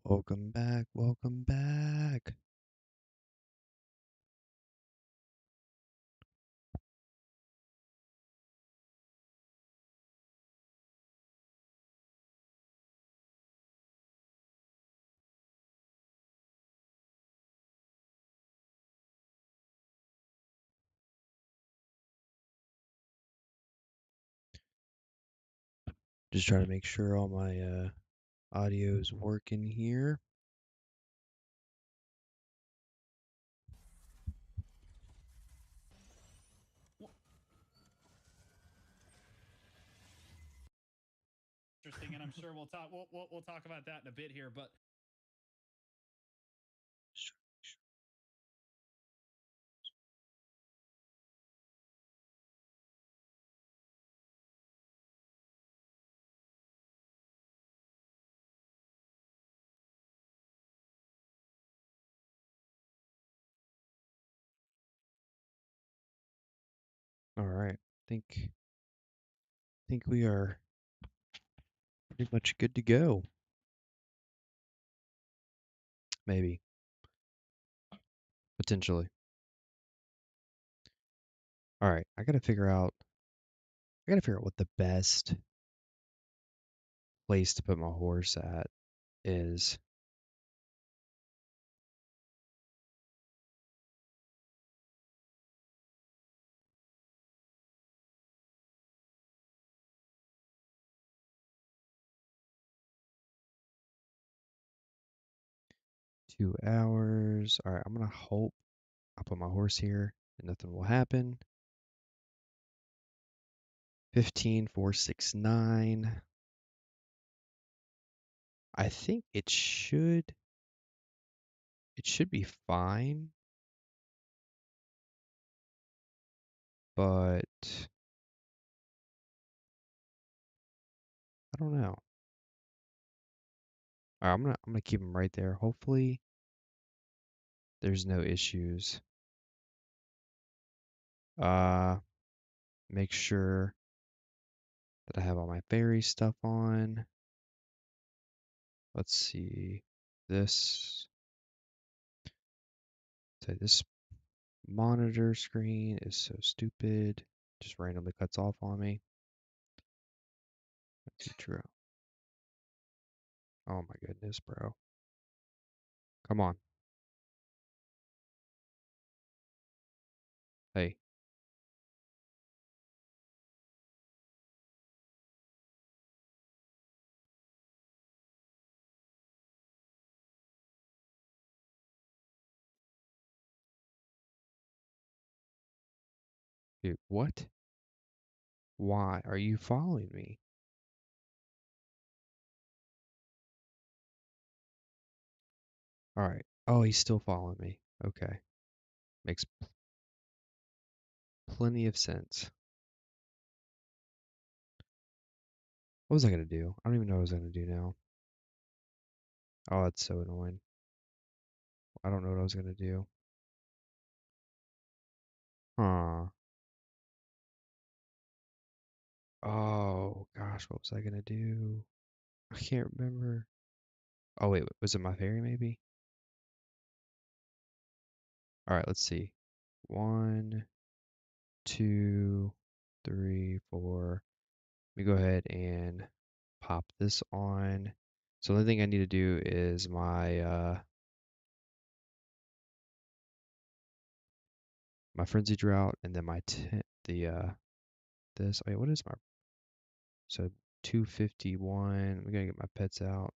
Welcome back, welcome back. Just trying to make sure all my audio is working here. Interesting, and I'm sure we'll talk about that in a bit here. But All right, think we are pretty much good to go. Maybe, potentially. All right, I gotta figure out what the best place to put my horse at is. 2 hours. All right, I'm gonna hope I'll put my horse here and nothing will happen. 15,469. I think it should be fine, but I don't know. All right, I'm gonna keep him right there. Hopefully, there's no issues. Uh, make sure that I have all my fairy stuff on. Let's see. This, this monitor screen is so stupid. Just randomly cuts off on me. True. Oh my goodness, bro. Come on. Hey. Dude, what? Why are you following me? All right. Oh, he's still following me. Okay. Makes plenty of sense. What was I gonna do? I don't even know what I was gonna do now. Oh, that's so annoying. I don't know what I was gonna do. Huh. Oh gosh, what was I gonna do? I can't remember. Oh wait, was it my fairy maybe? All right, let's see. 1, 2, 3, 4. Let me go ahead and pop this on. So the only thing I need to do is my frenzy drought and then my this. Wait, what is my so 251? We gotta get my pets out.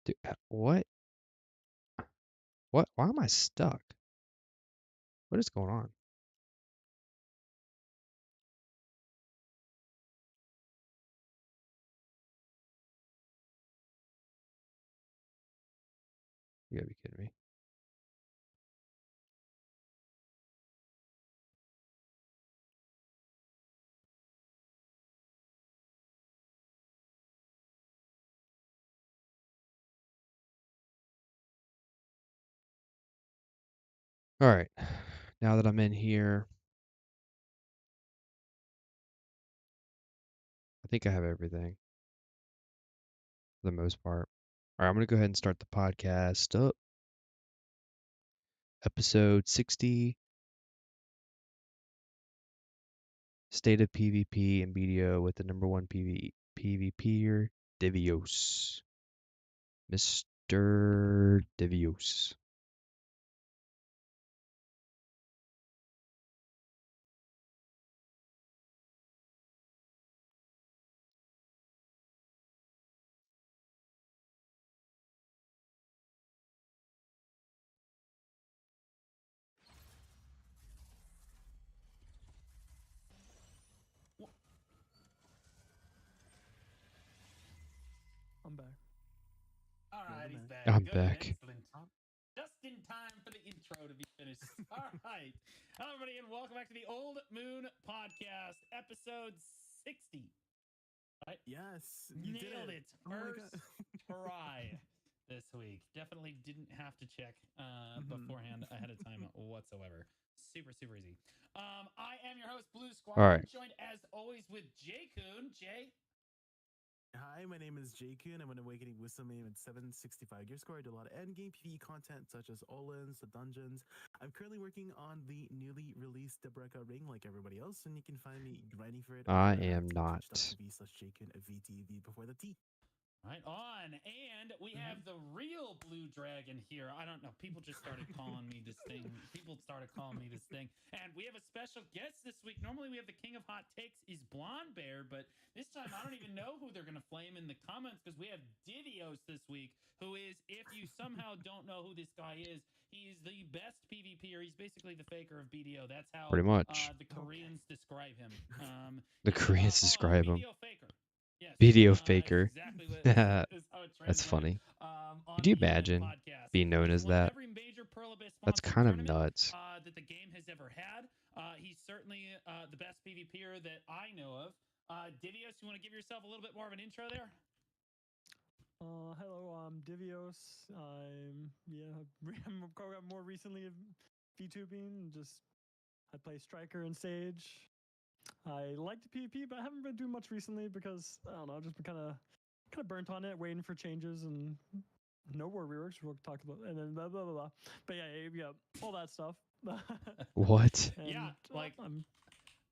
Dude, what? What? Why am I stuck? What is going on? You gotta be kidding me. All right. Now that I'm in here, think I have everything for the most part. All right, I'm gonna go ahead and start the podcast up. Episode 60, State of PvP and BDO with the number one PvPer, Devios. Mr. Devios. I'm back. All right, Welcome he's back. back. I'm Good, back. excellent. Just in time for the intro to be finished. All right. Hello, everybody, and welcome back to the Old Moon Podcast, episode 60. Right? Yes, you Nailed did it. Oh my god. First try this week. Definitely didn't have to check beforehand ahead of time whatsoever. Super, super easy. I am your host, Blue All Squire, right. joined as always with Jay Coon. Jay. Hi, my name is Jakun. I'm an Awakening Wisdom aim at 765 gear score. I do a lot of endgame PvE content such as Olins, the dungeons. I'm currently working on the newly released Debreka ring like everybody else, and you can find me grinding for it I over am at not. twitch.tv/Jakun VTV before the T. Right on. And we have the real Blue Dragon here. I don't know. People just started calling me this thing. People started calling me this thing. And we have a special guest this week. Normally we have the King of Hot Takes is Blonde Bear, but this time I don't even know who they're going to flame in the comments because we have Divios this week, who is, if you somehow don't know who this guy is, he's the best PvPer. He's basically the faker of BDO. That's how Pretty much. the Koreans describe him. The He's Koreans describe him. BDO faker. Yes, Video is faker. exactly what is how it That's translated funny. on Could you the UM imagine podcast. being known He's as won that? every major Pearl Abyss That's sponsored kind of tournament nuts. that the game has ever had. He's certainly the best PvPer that I know of. Divios, you want to give yourself a little bit more of an intro there? Hello, I'm Divios. I'm more recently VTubing. I play Striker and Sage. I like the PvP, but I haven't been doing much recently because I don't know. I've just been kind of burnt on it, waiting for changes and no war reworks. We'll talk about and then blah blah blah. Blah. But yeah, all that stuff. What? And, Yeah, like I'm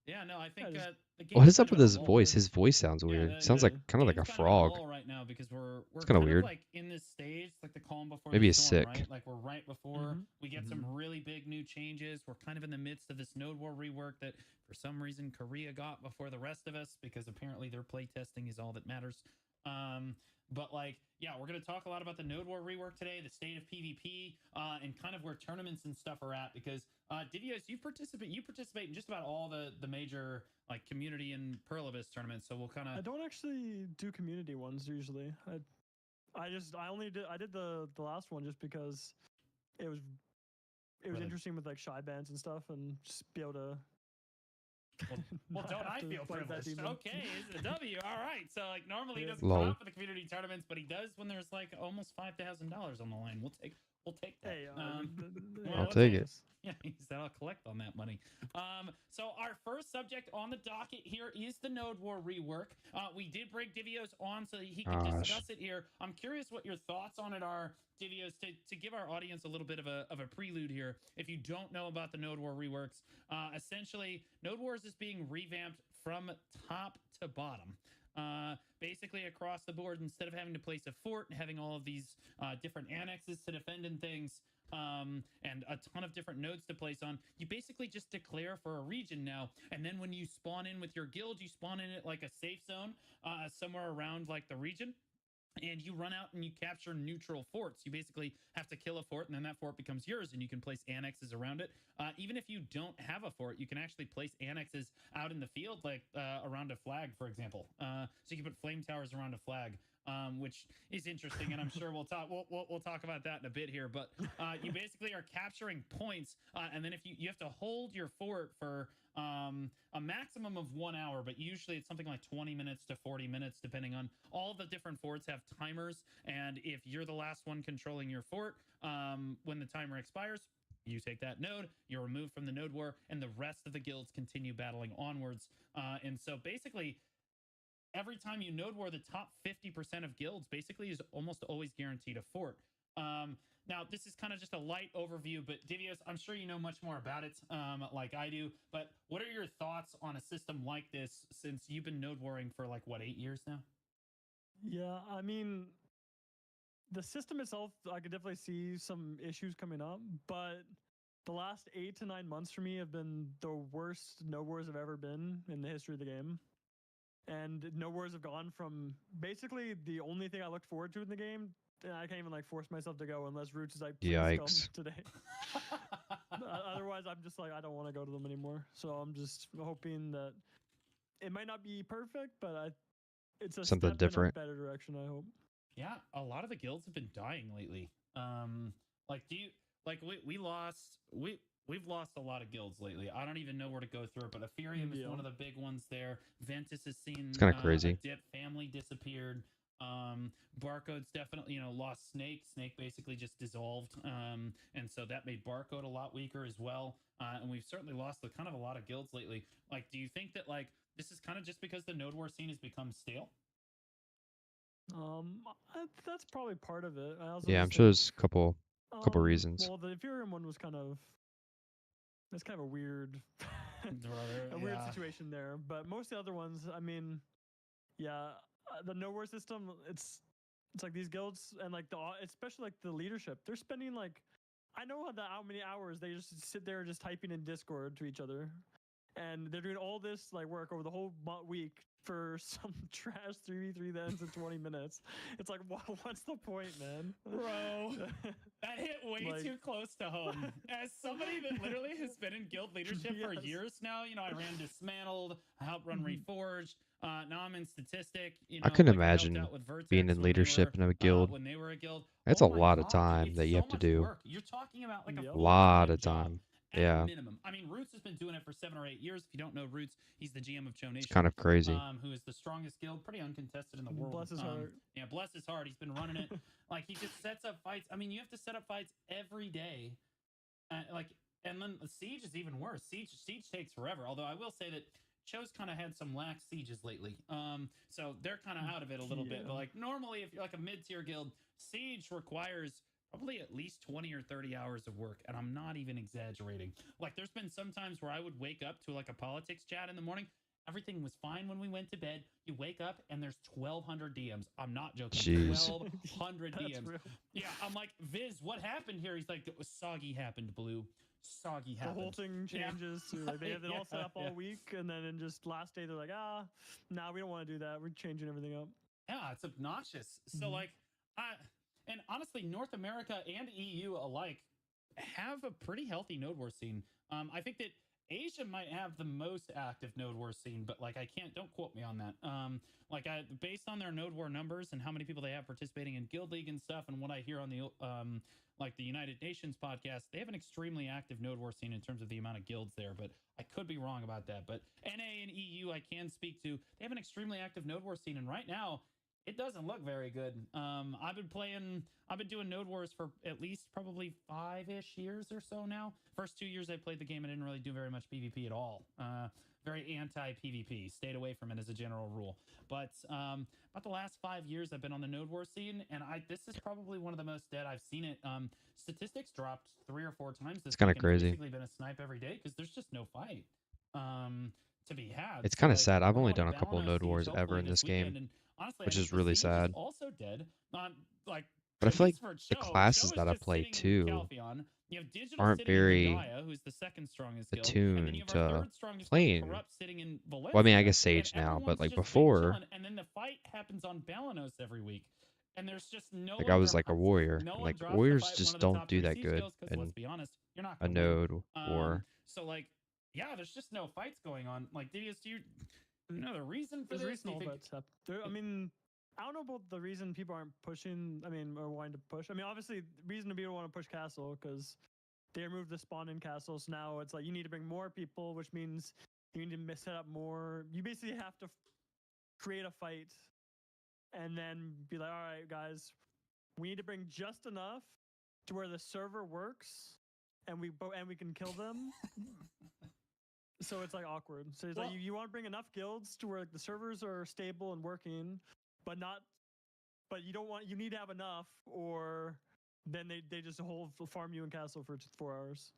yeah, no, I think just the What game's is up kind of with in a his lull. voice? His voice sounds Yeah, weird. Sounds like kind of like a game's kind of in a frog. lull right now because we're kinda kind weird. of like in this stage, like the calm before Maybe the he's storm, sick. right? Like we're right before Mhm. we get some really big new changes. We're kind of in the midst of this Node War rework that for some reason Korea got before the rest of us because apparently their play testing is all that matters. But like, yeah, we're gonna talk a lot about the Node War rework today, the state of PvP, and kind of where tournaments and stuff are at. Because Divios, you participate in just about all the major like community and Pearl Abyss tournaments. So we'll kind I of don't actually do community ones usually. I did the last one just because it was Really? interesting with like shy bands and stuff and just be able to. Well, not don't have I to feel fight that privileged? demon. Okay, it's a W. All right. So like normally he Yeah. doesn't Lol. drop for the community tournaments, but he does when there's like almost $5,000 on the line. We'll take that. Hey, I'll Well, take it. yeah, he said I'll collect on that money. So our first subject on the docket here is the Node War rework. We did bring Divios on so that he could Gosh. discuss it here. I'm curious what your thoughts on it are, Divios, to give our audience a little bit of a prelude here. If you don't know about the Node War reworks, essentially Node Wars is being revamped from top to bottom. Basically across the board, instead of having to place a fort and having all of these different annexes to defend and things, and a ton of different nodes to place on, you basically just declare for a region now, and then when you spawn in with your guild, you spawn in it like a safe zone somewhere around like the region, and you run out and you capture neutral forts. You basically have to kill a fort, and then that fort becomes yours, and you can place annexes around it. Even if you don't have a fort, you can actually place annexes out in the field, like around a flag, for example. So you can put flame towers around a flag. Which is interesting, and I'm sure we'll talk about that in a bit here. But you basically are capturing points, and then if you have to hold your fort for a maximum of 1 hour, but usually it's something like 20 minutes to 40 minutes, depending on all the different forts have timers. And if you're the last one controlling your fort, when the timer expires, you take that node, you're removed from the node war, and the rest of the guilds continue battling onwards. And so basically, every time you node war, the top 50% of guilds basically is almost always guaranteed a fort. Now, this is kind of just a light overview, but Divios, I'm sure you know much more about it, like I do. But what are your thoughts on a system like this since you've been node warring for like, what, 8 years now? Yeah, I mean, the system itself, I could definitely see some issues coming up, but the last 8 to 9 months for me have been the worst node wars I've ever been in the history of the game. And node wars have gone from basically the only thing I looked forward to in the game. And I can't even like force myself to go unless Roots is like, please come Yikes. today. Otherwise, I'm just like, I don't want to go to them anymore. So I'm just hoping that it might not be perfect, but it's a Something step in a different. better direction, I hope. Yeah, a lot of the guilds have been dying lately. Like, do you like we've lost a lot of guilds lately. I don't even know where to go through it, but Ethereum is one of the big ones there. Ventus has seen It's kind of a crazy. dip. Family disappeared. Barcode's definitely lost Snake. Snake basically just dissolved, and so that made Barcode a lot weaker as well. And we've certainly lost kind of a lot of guilds lately. Like, do you think that like this is kind of just because the node war scene has become stale? That's probably part of it. I also Yeah, I'm just sure think, there's a couple reasons. well, the Ethereum one was kind of a weird, a weird situation there. But most of the other ones, I mean, yeah, the nowhere system, it's like these guilds and like especially like the leadership, they're spending like, I know how many hours they just sit there just typing in Discord to each other. And they're doing all this like work over the whole week for some trash 3v3 that ends in 20 minutes. It's like, what's the point, man? Bro, that hit way Like- too close to home. As somebody that literally has been in guild leadership for Yes. years now, I ran Dismantled, I helped run Mhm. Reforged. Now I'm in Statistic. I couldn't like, I helped imagine out with Vertex being in when they leadership were, in a guild. when they were a guild. That's Oh a my lot of God, dude, time it's that you so have to much do. work. You're talking about like a Yep. A lot full-time of job time. at Yeah. a minimum. I mean, Roots has been doing it for 7 or 8 years. If you don't know Roots, he's the GM of Cho Nation. It's kind of crazy. Who is the strongest guild, pretty uncontested in the world. Bless his heart. Yeah, bless his heart. He's been running it. Like, he just sets up fights. I mean, you have to set up fights every day. And then the siege is even worse. Siege takes forever. Although I will say that Cho's kind of had some lax sieges lately. So they're kind of out of it a little bit. But like normally, if you're like a mid-tier guild, siege requires probably at least 20 or 30 hours of work, and I'm not even exaggerating. Like, there's been some times where I would wake up to like a politics chat in the morning. Everything was fine when we went to bed. You wake up and there's 1,200 DMs. I'm not joking. Jeez. 1,200 DMs. Real. Yeah, I'm like, Viz, what happened here? He's like, soggy happened, Blue. Soggy happened. The whole thing changes to like they have it all set up all Yeah. week, and then in just last day they're like, nah, we don't want to do that. We're changing everything up. Yeah, it's obnoxious. So like, and honestly, North America and EU alike have a pretty healthy node war scene. I think that Asia might have the most active node war scene, but like don't quote me on that. Based on their node war numbers and how many people they have participating in Guild League and stuff, and what I hear on the like the United Nations podcast, they have an extremely active node war scene in terms of the amount of guilds there, but I could be wrong about that. But NA and EU, I can speak to. They have an extremely active node war scene, and right now, it doesn't look very good. I've been doing Node Wars for at least probably 5-ish years or so now. First 2 years I played the game, I didn't really do very much PvP at all. Very anti-PvP, stayed away from it as a general rule. But about the last 5 years I've been on the Node War scene, and this is probably one of the most dead I've seen it. Statistics dropped 3 or 4 times this It's kind week, of and it's crazy. basically been a snipe every day because there's just no fight to be had. It's So, kind of like, sad. I've we're only going done to a couple of Balano node Siege wars ever hopefully in this this game, weekend, and honestly, which I think is the really siege sad. is also dead. Like, But I at feel like least for the Cho, classes Cho that is I just play sitting in too Calpheon. You have Digital aren't sitting in very Hidaya, who's the second strongest guild, and then you attuned have our to third strongest guild, playing. Corrupt, sitting in Valencia. Well, I mean, I guess And Sage now, but everyone's like just big before, chilling, and then the fight happens on Balanos every week. And there's just no like one I was like a drops. warrior, No and one like drops to warriors fight one just of the don't top do 3 that siege good guilds because let's in be honest, you're not a going to win. node war. So like, yeah, there's just no fights going on. Like, Didius, do you know the reason for There's this? Do you think? I mean, I don't know about the reason people aren't pushing. I mean, or wanting to push. I mean, obviously, reason to people want to push castle because they removed the spawn in castles. Now it's like you need to bring more people, which means you need to set up more. You basically have to create a fight and then be like, all right, guys, we need to bring just enough to where the server works and we can kill them. So it's like awkward. So it's Well- like you want to bring enough guilds to where like, the servers are stable and working, but not. But you don't want. You need to have enough, or then they just hold farm you in castle for 4 hours.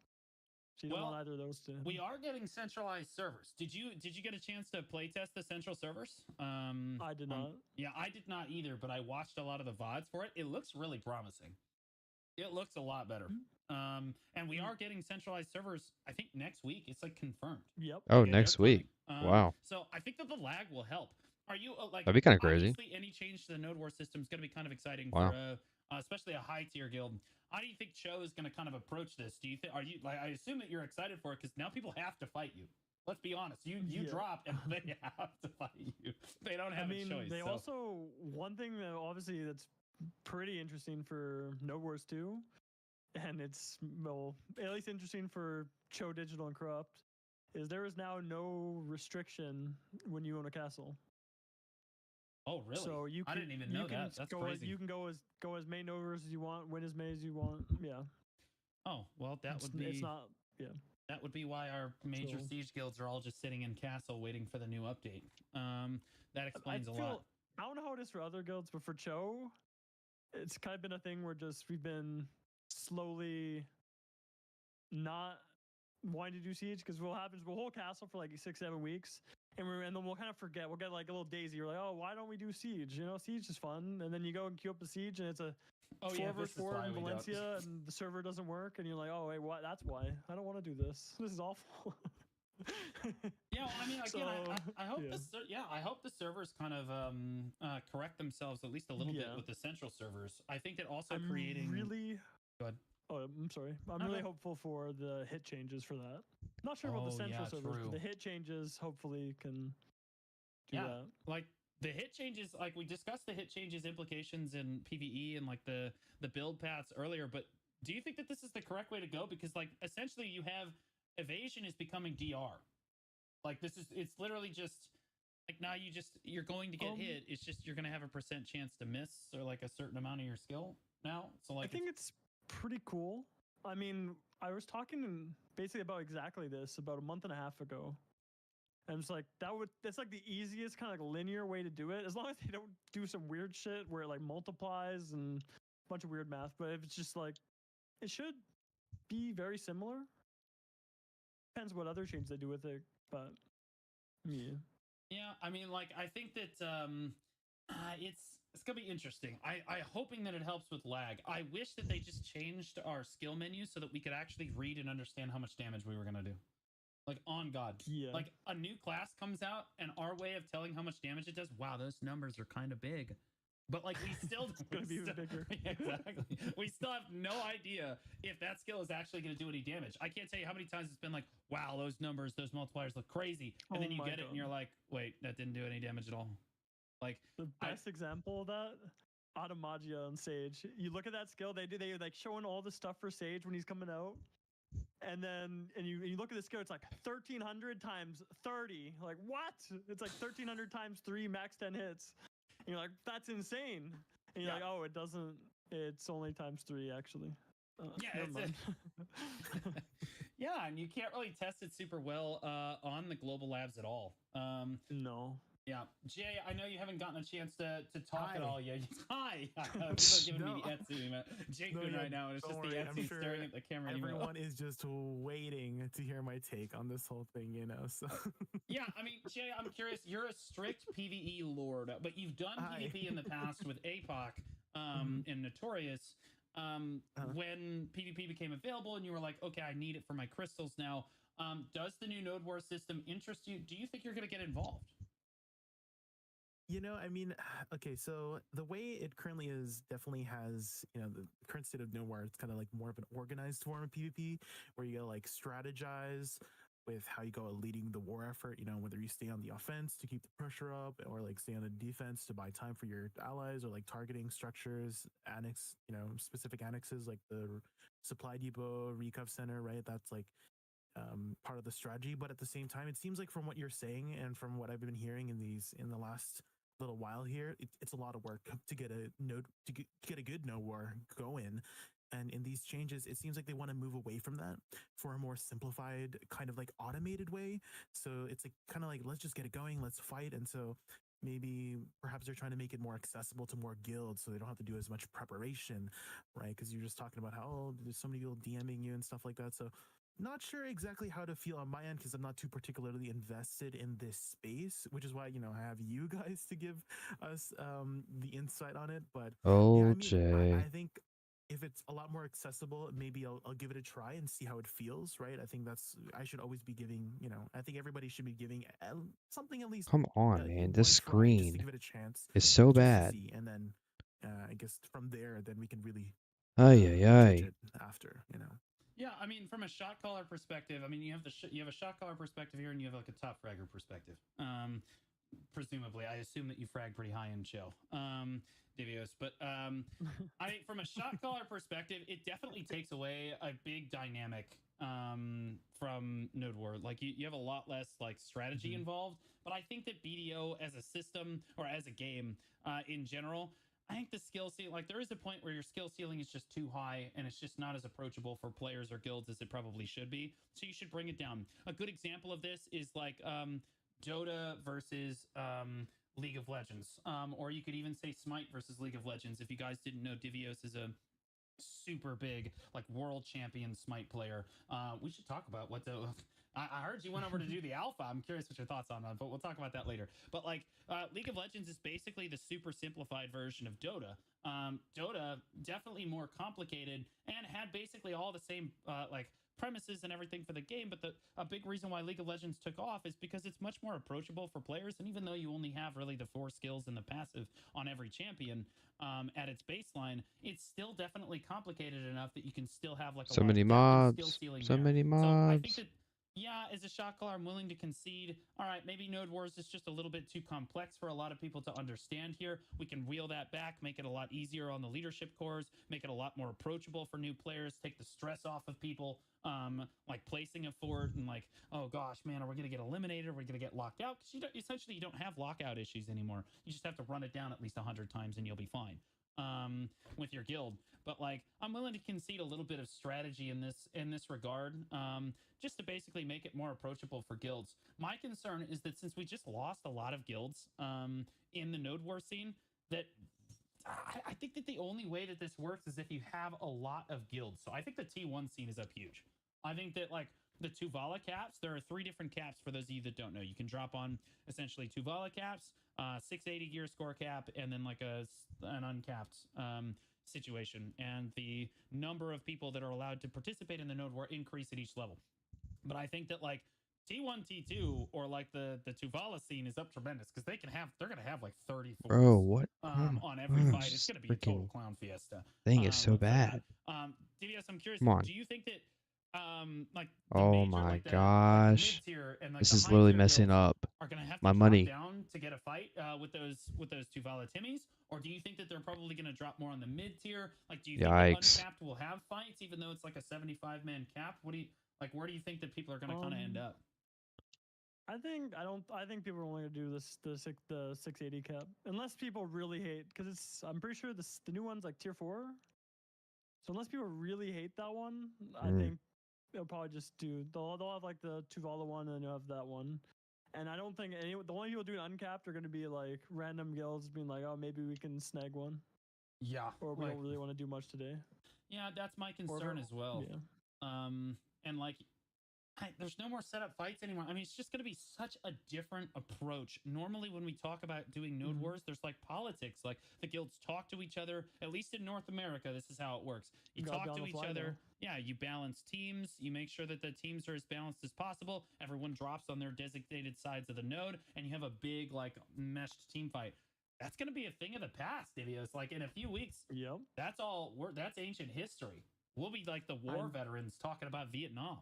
So you don't Well, want either of those to. we are getting centralized servers. Did you get a chance to play test the central servers? I did not. Yeah, I did not either, but I watched a lot of the VODs for it. It looks really promising. It looks a lot better. And we are getting centralized servers, I think next week. It's like confirmed. Yep. Oh, They're next week. coming. Wow. So I think that the lag will help. Are you like That'd be kind of crazy. obviously any change to the node war system is going to be kind of exciting Wow. for especially a high tier guild. How do you think Cho is going to kind of approach this? Do you think are you like I assume that you're excited for it because now people have to fight you. Let's be honest. You Yeah. drop and they have to fight you. They don't have a choice. They so. also one thing that obviously that's pretty interesting for Node Wars 2, and it's well at least interesting for Cho Digital and Corrupt, is there is now no restriction when you own a castle. Oh really? So you can, I didn't even know that. That's go crazy. you can go as main overs as you want, win as many as you want. Yeah. Oh well, It's not. Yeah. that would be why our major So- siege guilds are all just sitting in castle waiting for the new update. That explains a lot. I don't know how it is for other guilds, but for Cho, it's kind of been a thing where we've been slowly not wanting to do siege because what happens, we'll hold castle for like 6-7 weeks, and then we'll kind of forget. We'll get like a little daisy. We're like, oh, why don't we do siege? You know, siege is fun. And then you go and queue up the siege, and it's a 4 versus 4 in Valencia, and the server doesn't work, and you're like, oh wait, what? That's why I don't want to do this. This is awful. Yeah, well, I mean, again, I hope yeah. I hope the servers kind of correct themselves at least a little bit Yeah. with the central servers. I think that also I'm creating really. Go ahead. Oh, I'm sorry. I'm No, really go. hopeful for the hit changes for that. Not sure about the Oh, central yeah, servers, true. but the hit changes hopefully can do Yeah. that. like the hit changes, like we discussed the hit changes implications in PvE and like the build paths earlier, but do you think that this is the correct way to go? Because like essentially you have evasion is becoming DR. Like it's literally just like now you're going to get hit. It's just you're gonna have a % chance to miss or like a certain amount of your skill now. So like I think it's pretty cool. I mean, I was talking basically about exactly this about a month and a half ago. And it's like that's like the easiest kind of like linear way to do it, as long as they don't do some weird shit where it like multiplies and a bunch of weird math. But if it's just like it should be very similar. Depends what other changes they do with it, but yeah. Yeah, I mean, like, I think that it's gonna be interesting. I hoping that it helps with lag. I wish that they just changed our skill menu so that we could actually read and understand how much damage we were gonna do. Like, on God, Yeah. like a new class comes out, and our way of telling how much damage it does. Wow, those numbers are kind of big. But like we still It's gonna be even bigger. Exactly. We still have no idea if that skill is actually going to do any damage. I can't tell you how many times it's been like, wow, those numbers, those multipliers look crazy, and then you get it and you're like, wait, that didn't do any damage at all. Like the best example of that, Automagia on Sage. You look at that skill, they like showing all the stuff for Sage when he's coming out. And then you look at the skill, it's like 1300 times 30. Like what? It's like 1300 times 3 max 10 hits. And you're like, that's insane. And you're like, oh, it doesn't. It's only times 3 actually. Yeah, never mind. Yeah, and you can't really test it super well on the global labs at all. No. Yeah, Jay, I know you haven't gotten a chance to talk at all yet. Hi, people are giving me the Etsy. Jake right now, and it's just worry, the Etsy sure staring at the camera. Everyone is just waiting to hear my take on this whole thing, you know. So yeah, I mean, Jay, I'm curious. You're a strict PvE lord, but you've done PvP in the past with APOC and Notorious. When PvP became available, and you were like, okay, I need it for my crystals now. Does the new Node War system interest you? Do you think you're going to get involved? You know, I mean, okay, so the way it currently is definitely has, you know, the current state of nowhere, it's kind of like more of an organized form of PvP where you gotta like strategize with how you go leading the war effort, you know, whether you stay on the offense to keep the pressure up or like stay on the defense to buy time for your allies or like targeting structures, annex, you know, specific annexes like the supply depot, recov center, right? That's like part of the strategy. But at the same time, it seems like from what you're saying and from what I've been hearing in the last little while here, it's a lot of work to get a node to get a good node war going. And in these changes, it seems like they want to move away from that for a more simplified, kind of like automated way. So it's like kind of like, let's just get it going, let's fight. And so maybe perhaps they're trying to make it more accessible to more guilds so they don't have to do as much preparation, right? Because you're just talking about how, oh, there's so many people DMing you and stuff like that. So not sure exactly how to feel on my end because I'm not too particularly invested in this space, which is why, I have you guys to give us the insight on it. But yeah, Oh, I mean, I Jay. think if it's a lot more accessible, maybe I'll give it a try and see how it feels, right? I think I should always be giving, I think everybody should be giving something at least Come on, man. This one try just to screen give it a chance, is so just to bad. see. And then I guess from there, then we can really Ay, ay, judge ay. it after. Yeah, I mean, from a shot caller perspective, I mean, you have you have a shot caller perspective here, and you have like a top fragger perspective. Presumably, I assume that you frag pretty high in chill, Divios. But I think from a shot caller perspective, it definitely takes away a big dynamic from Node War. Like you have a lot less like strategy involved. But I think that BDO as a system or as a game in general, I think the skill ceiling, like there is a point where your skill ceiling is just too high and it's just not as approachable for players or guilds as it probably should be. So you should bring it down. A good example of this is like Dota versus League of Legends, or you could even say Smite versus League of Legends. If you guys didn't know, Divios is a super big like world champion Smite player. We should talk about what the. I heard you went over to do the alpha. I'm curious what your thoughts on that, but we'll talk about that later. But like League of Legends is basically the super simplified version of Dota. Dota definitely more complicated and had basically all the same like premises and everything for the game. But a big reason why League of Legends took off is because it's much more approachable for players. And even though you only have really the 4 skills and the passive on every champion at its baseline, it's still definitely complicated enough that you can still have like a So lot many of depth and skill mobs. ceiling So there. many So I think mobs. that yeah, as a shot caller, I'm willing to concede. All right, maybe Node Wars is just a little bit too complex for a lot of people to understand here. We can wheel that back, make it a lot easier on the leadership cores, make it a lot more approachable for new players, take the stress off of people, like placing a fort and like, oh gosh, man, are we going to get eliminated? Are we going to get locked out? Because essentially you don't have lockout issues anymore. You just have to run it down at least 100 times and you'll be fine with your guild. But like, I'm willing to concede a little bit of strategy in this regard, just to basically make it more approachable for guilds. My concern is that since we just lost a lot of guilds in the Node War scene, that I think that the only way that this works is if you have a lot of guilds. So I think the T1 scene is up huge. I think that like the Tuvala caps, there are 3 different caps for those of you that don't know. You can drop on essentially Tuvala caps, 680 gear score cap, and then like an uncapped situation. And the number of people that are allowed to participate in the Node War increase at each level. But I think that like T1, T2, or like the Tuvala scene is up tremendous because they're gonna have like 30 Bro, forts what? on every fight. It's This gonna be a total freaking clown fiesta. thing is so Let's say that. bad. DVS, I'm curious. Come on. Do you think that like the Oh major, my like the mid gosh. tier and like This the is high literally tier messing guilds up are gonna have to my drop money. down to get a fight with those Tuvala Timmies, or do you think that they're probably gonna drop more on the mid tier? Like, do you think that Yikes. uncapped will have fights even though it's like a 75-man cap? What do you like? Where do you think that people are gonna kind of end up? I think people are only gonna do the 680 cap unless people really hate because it's. I'm pretty sure the new one's like tier 4. So unless people really hate that one, I think they'll probably just do. They'll have like the Tuvala one and then you'll have that one. And I don't think the only people doing uncapped are gonna be like random guilds being like, oh, maybe we can snag one. Yeah, Or we like, don't really want to do much today. yeah, that's my concern as well. Yeah. And like, there's no more setup fights anymore. I mean, it's just going to be such a different approach. Normally, when we talk about doing Node Wars, there's like politics. Like the guilds talk to each other. At least in North America, this is how it works. You talk to each other. Yeah, you balance teams. You make sure that the teams are as balanced as possible. Everyone drops on their designated sides of the node, and you have a big like meshed team fight. That's going to be a thing of the past, It's like in a few weeks. Yep. That's all. That's ancient history. We'll be like the war veterans talking about Vietnam.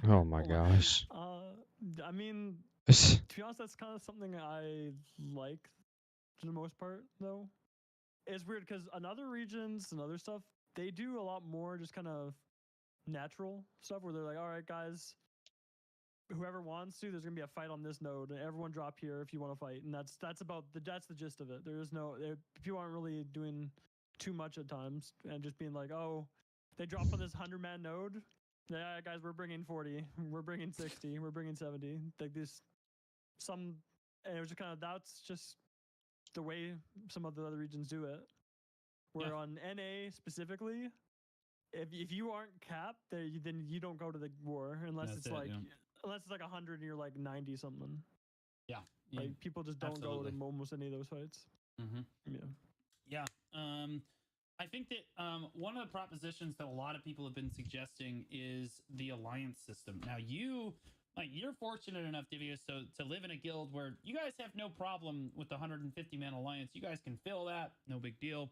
Oh my gosh. I mean, to be honest, that's kind of something I like for the most part, though. It's weird because in other regions and other stuff, they do a lot more just kind of natural stuff where they're like, all right, guys, whoever wants to, there's gonna be a fight on this node, and everyone drop here if you want to fight, and that's about that's the gist of it. There is no people aren't really doing too much at times, and just being like, oh, they drop on this 100-man node. Yeah, guys, we're bringing 40, we're bringing 60, we're bringing 70. Like this, and it was just kind of that's just the way some of the other regions do it. Where on NA specifically, if you aren't capped, then you don't go to the war unless That's it's like yeah. unless it's like 100 and you're like 90 something. Yeah. Like people just don't absolutely. go to almost any of those fights. Mm-hmm. Yeah. Yeah. I think that one of the propositions that a lot of people have been suggesting is the alliance system. Now, you're fortunate enough, Divius, to live in a guild where you guys have no problem with the 150-man alliance. You guys can fill that, no big deal.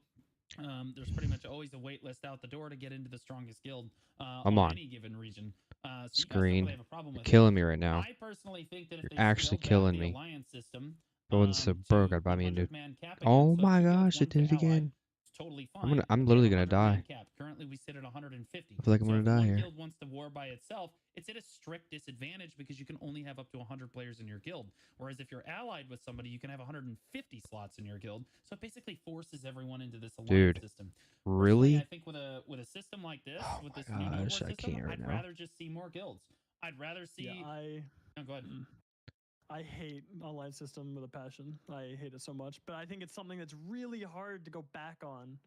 There's pretty much always a wait list out the door to get into the strongest guild on any given region. So you guys don't Screen. really have a problem You're with killing it. me right now. I personally think that if You're they actually scaled back killing the me. alliance system Going so broke, I'd buy me a new. 100-man cap again, Oh so my 2 guilds, gosh, 1 it did it ally, again. it's totally fine. I'm But they have literally a gonna 100-man die. cap. Currently, we sit at 150. I feel like I'm So gonna if die one here. guild wants to war by itself, it's at a strict disadvantage because you can only have up to 100 players in your guild. Whereas if you're allied with somebody, you can have 150 slots in your guild. So it basically forces everyone into this alliance system. Personally, I Really? think with a system like this, Oh with my this new node war gosh, I system, can't right I'd now. rather just see more guilds. I'd rather see. Yeah, go ahead. I hate online system with a passion. I hate it so much, but I think it's something that's really hard to go back on.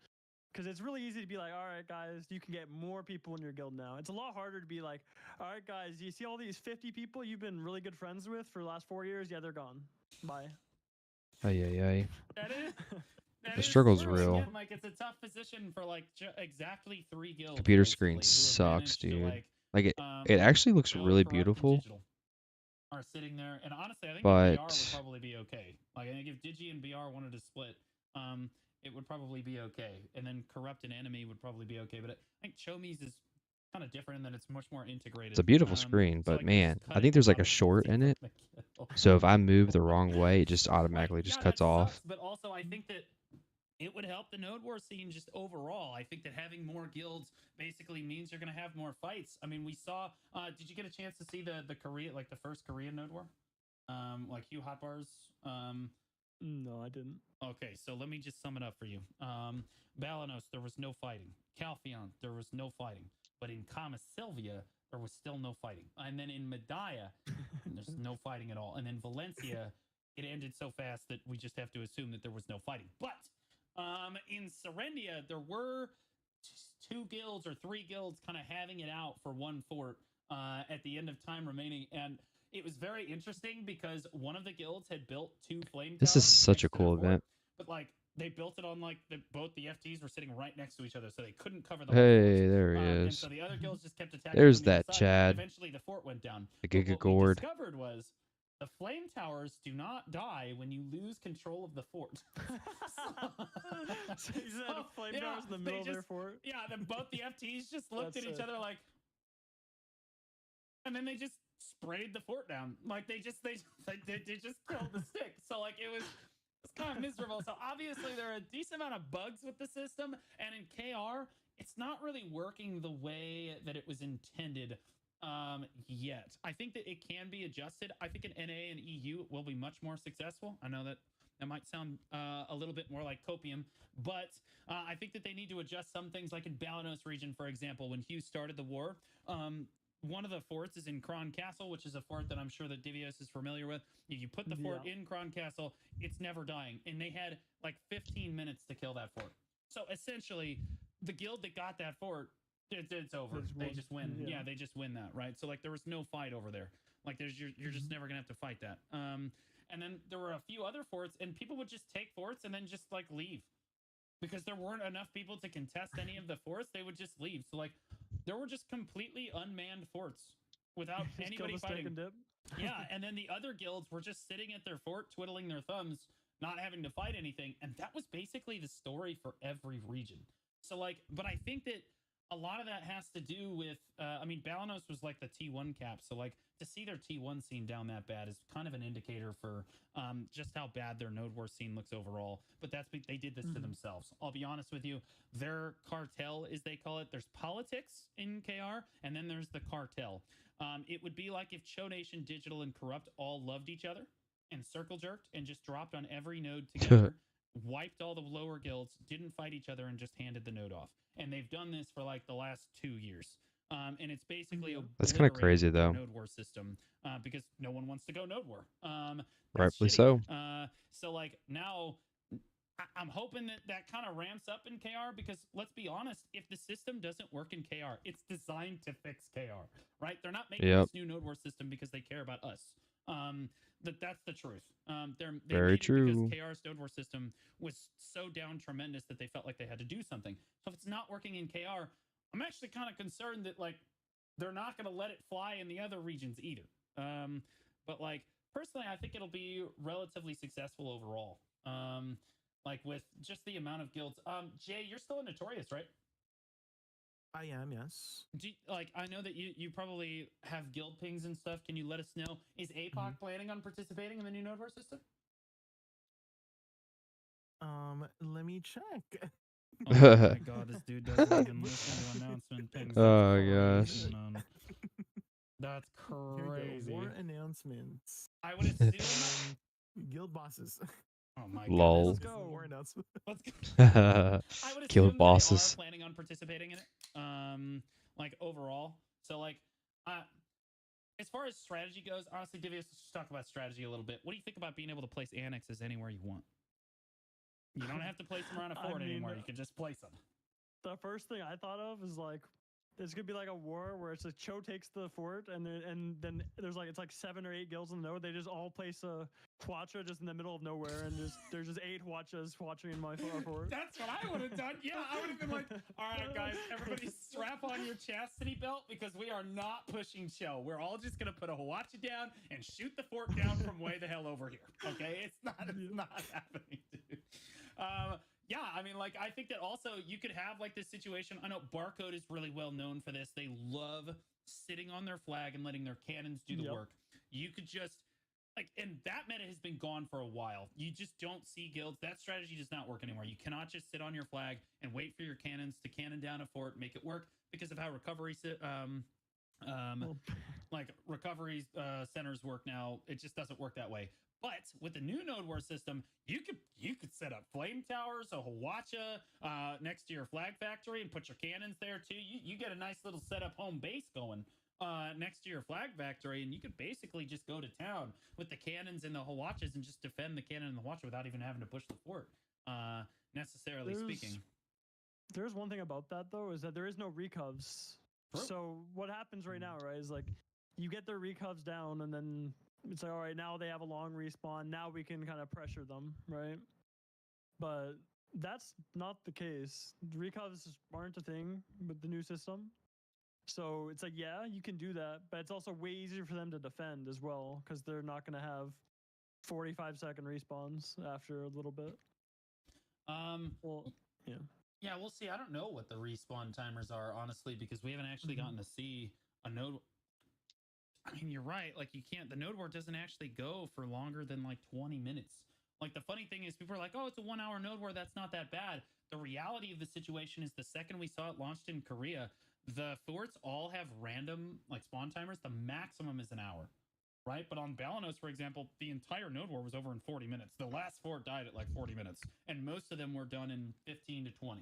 Because it's really easy to be like, all right, guys, you can get more people in your guild now. It's a lot harder to be like, all right, guys, you see all these 50 people you've been really good friends with for the last 4 years? Yeah, they're gone. Bye. Ay. That is. The struggle's true. real. Again, like it's a tough position for like exactly 3 guilds. Computer basically, screen who have sucks, managed to, dude. like It actually looks Node, really Corrupt, and beautiful, Digital are sitting there, and honestly, I think that BR would but probably be okay. Like I think if Digi and BR wanted to split, it would probably be okay, and then Corrupt and Enemy would probably be okay. But I think Chomi's is kind of different in that it's much more integrated. it's a beautiful screen. So But I can just man, cut I it think and there's like drop a short 50 in from it. the kill. So if I move the wrong way, it just automatically just yeah, cuts that off. sucks, but also I think that it would help the node war scene just overall. I think that having more guilds basically means you're going to have more fights. I mean, we saw. Did you get a chance to see the Korea, like the first Korean node war? Like Hugh Hotbars. No, I didn't. Okay, so let me just sum it up for you. Balanos, there was no fighting. Calpheon, there was no fighting. But in Kama Sylvia, there was still no fighting. And then in Medaya, there's no fighting at all. And then Valencia, it ended so fast that we just have to assume that there was no fighting. But in Serendia, there were 2 guilds or 3 guilds kind of having it out for 1 fort at the end of time remaining. And it was very interesting because one of the guilds had built 2 flame towers. This is such a next to their cool fort, event. but like they built it on like both the FTs were sitting right next to each other, so they couldn't cover the Hey, whole there he fort. And is. so the other guilds just kept attacking. There's from the that other side. Chad. Eventually, the fort went down. The But Giga what we Gourd. discovered was the flame towers do not die when you lose control of the fort. So you just had a flame towers in the middle of their fort? Yeah, then both the FTs just looked at each other like, and then they just sprayed the fort down. Like they just killed the stick. So like it was kind of miserable. So obviously there are a decent amount of bugs with the system, and in KR, it's not really working the way that it was intended yet. I think that it can be adjusted. I think in NA and EU it will be much more successful. I know that might sound a little bit more like copium, but I think that they need to adjust some things, like in Balanos region, for example. When Hughes started the war, one of the forts is in Kron Castle, which is a fort that I'm sure that Divios is familiar with. If you put the fort in Kron Castle, it's never dying. And they had like 15 minutes to kill that fort. So essentially, the guild that got that fort, it's over. They just win. Yeah, they just win that, right? So like there was no fight over there. Like you're just never gonna have to fight that. And then there were a few other forts, and people would just take forts and then just like leave. Because there weren't enough people to contest any of the forts, they would just leave. So like there were just completely unmanned forts without anybody fighting. Yeah, and then the other guilds were just sitting at their fort, twiddling their thumbs, not having to fight anything. And that was basically the story for every region. So like, but I think that a lot of that has to do with, I mean, Balanos was like the T1 cap. So like to see their T1 scene down that bad is kind of an indicator for just how bad their node war scene looks overall. But they did this to themselves. I'll be honest with you. Their cartel, as they call it, there's politics in KR, and then there's the cartel. It would be like if Cho Nation, Digital, and Corrupt all loved each other and circle jerked and just dropped on every node together wiped all the lower guilds, didn't fight each other, and just handed the node off. And they've done this for like the last 2 years. And it's basically Yeah. That's kind of obliterated crazy, their though. node war system because no one wants to go node war. That's Rightfully shitty. so. So like now I'm hoping that that kind of ramps up in KR because let's be honest, if the system doesn't work in KR, it's designed to fix KR, right? They're not making Yep. this new node war system because they care about us. That's the truth. They Very made it because true. KR's node war system was so down tremendous that they felt like they had to do something. So if it's not working in KR, I'm actually kind of concerned that like they're not going to let it fly in the other regions either. But like personally, I think it'll be relatively successful overall. Like with just the amount of guilds. Jay, you're still in Notorious, right? I am, yes. Like I know that you probably have guild pings and stuff. Can you let us know? Is APOC planning on participating in the new node war system? Let me check. Oh my god, this dude doesn't even listen to announcement pings. Oh, That's gosh. crazy, man. That's Here we go. crazy. War announcements. I would assume. Guild bosses. Oh my Lol. goodness. Let's go. War announcement. Let's go. I would Kill assume that bosses. they are planning on participating in it. Like overall. So like, as far as strategy goes, honestly, Divius, let's just talk about strategy a little bit. What do you think about being able to place annexes anywhere you want? You don't have to place them around a fort anymore. You can just place them. The first thing I thought of is like, there's gonna be like a war where it's like Cho takes the fort, and then there's like it's like 7 or 8 guilds in the node. They just all place a Hwacha just in the middle of nowhere, and there's just 8 Hwachas watching in my fort. That's what I would have done. Yeah, I would have been like, all right, guys, everybody strap on your chastity belt because we are not pushing Cho. We're all just going to put a Hwacha down and shoot the fort down from way the hell over here. Okay? It's not happening, dude. Yeah, I mean, like, I think that also you could have, like, this situation. I know Barcode is really well known for this. They love sitting on their flag and letting their cannons do the work. You could just, like, and that meta has been gone for a while. You just don't see guilds. That strategy does not work anymore. You cannot just sit on your flag and wait for your cannons to cannon down a fort, make it work because of how recovery like recovery centers work now. It just doesn't work that way. But with the new node war system, you could set up flame towers, a Hwacha next to your flag factory, and put your cannons there too. You get a nice little setup home base going next to your flag factory, and you could basically just go to town with the cannons and the Hwachas and just defend the cannon and the Hwacha without even having to push the fort. Necessarily speaking. There's one thing about that though, is that there is no recovs. True. So what happens right now, right, is like you get their recovs down, and then it's like, all right, now they have a long respawn. Now we can kind of pressure them, right? But that's not the case. Recovs aren't a thing with the new system. So it's like, yeah, you can do that, but it's also way easier for them to defend as well because they're not going to have 45-second respawns after a little bit. Well, yeah. Yeah, we'll see. I don't know what the respawn timers are, honestly, because we haven't actually gotten to see a node. I mean, you're right. Like, you can't, the node war doesn't actually go for longer than like 20 minutes. Like, the funny thing is, people are like, oh, it's a 1 hour node war. That's not that bad. The reality of the situation is the second we saw it launched in Korea, the forts all have random, like, spawn timers. The maximum is an hour, right? But on Balanos, for example, the entire node war was over in 40 minutes. The last fort died at like 40 minutes, and most of them were done in 15 to 20.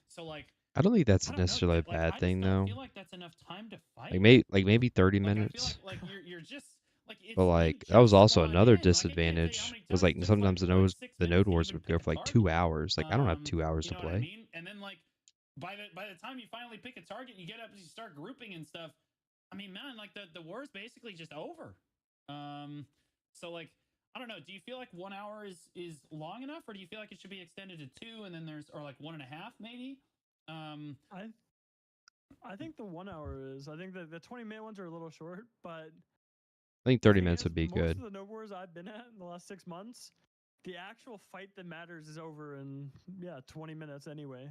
So like, I don't think that's I don't know, necessarily a like, bad I thing, just don't though. feel like that's enough time to fight. Like maybe 30 Like, minutes. I feel like you're just like it's, But you like that just was also spawned another in. Like, I can't tell you how disadvantage. many Was times like it took sometimes like 6 the minutes node to wars even would go pick for a like 2 target. hours. Like I don't have 2 hours You to know what I play. mean? And then like by the time you finally pick a target, you get up and you start grouping and stuff. I mean, man, like the war is basically just over. So like, I don't know. Do you feel like 1 hour is long enough, or do you feel like it should be extended to 2 and then there's, or like 1.5 maybe? I think the 1 hour is. I think that the 20-minute ones are a little short, but I think the 30 thing minutes is, would be most good. of the node wars I've been at in the last 6 months, the actual fight that matters is over in 20 minutes anyway.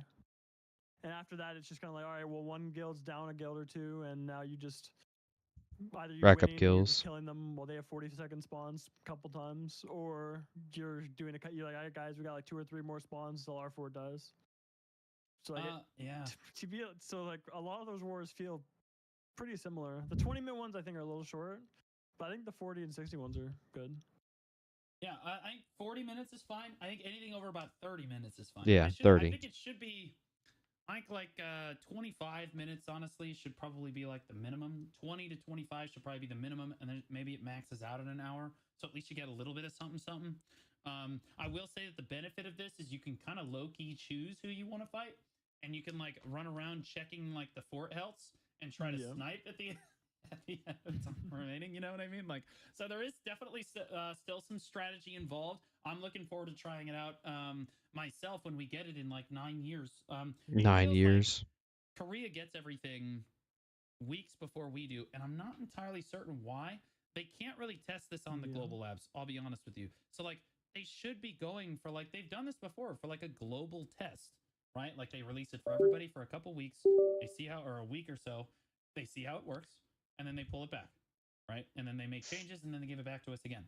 And after that, it's just kind of like, all right, well, one guild's down a guild or two, and now you just either you're Rack up winning and you're just kills. killing them while they have 40-second spawns a couple times, or you're doing you're like, all right, guys, we got like 2 or 3 more spawns till our fort dies. So like, so like a lot of those wars feel pretty similar. The 20-minute ones I think are a little short, but I think the 40 and 60 ones are good. Yeah, I think 40 minutes is fine. I think anything over about 30 minutes is fine. Yeah, I 30. think it should be. I think like 25 minutes, honestly, should probably be like the minimum. 20 to 25 should probably be the minimum. And then maybe it maxes out at an hour. So at least you get a little bit of something, something. I will say that the benefit of this is you can kind of low key choose who you want to fight. And you can like run around checking like the fort healths and try to Yeah. snipe at the at the end of time remaining. You know what I mean? Like, so there is definitely still some strategy involved. I'm looking forward to trying it out. Myself when we get it in like 9 years. It 9 feels like years. Korea gets everything weeks before we do, and I'm not entirely certain why. They can't really test this on the Yeah. global labs, I'll be honest with you. So like they should be going for like they've done this before for like a global test, right? Like they release it for everybody for a couple weeks, they see how or a week or so, they see how it works, and then they pull it back, right? And then they make changes and then they give it back to us again.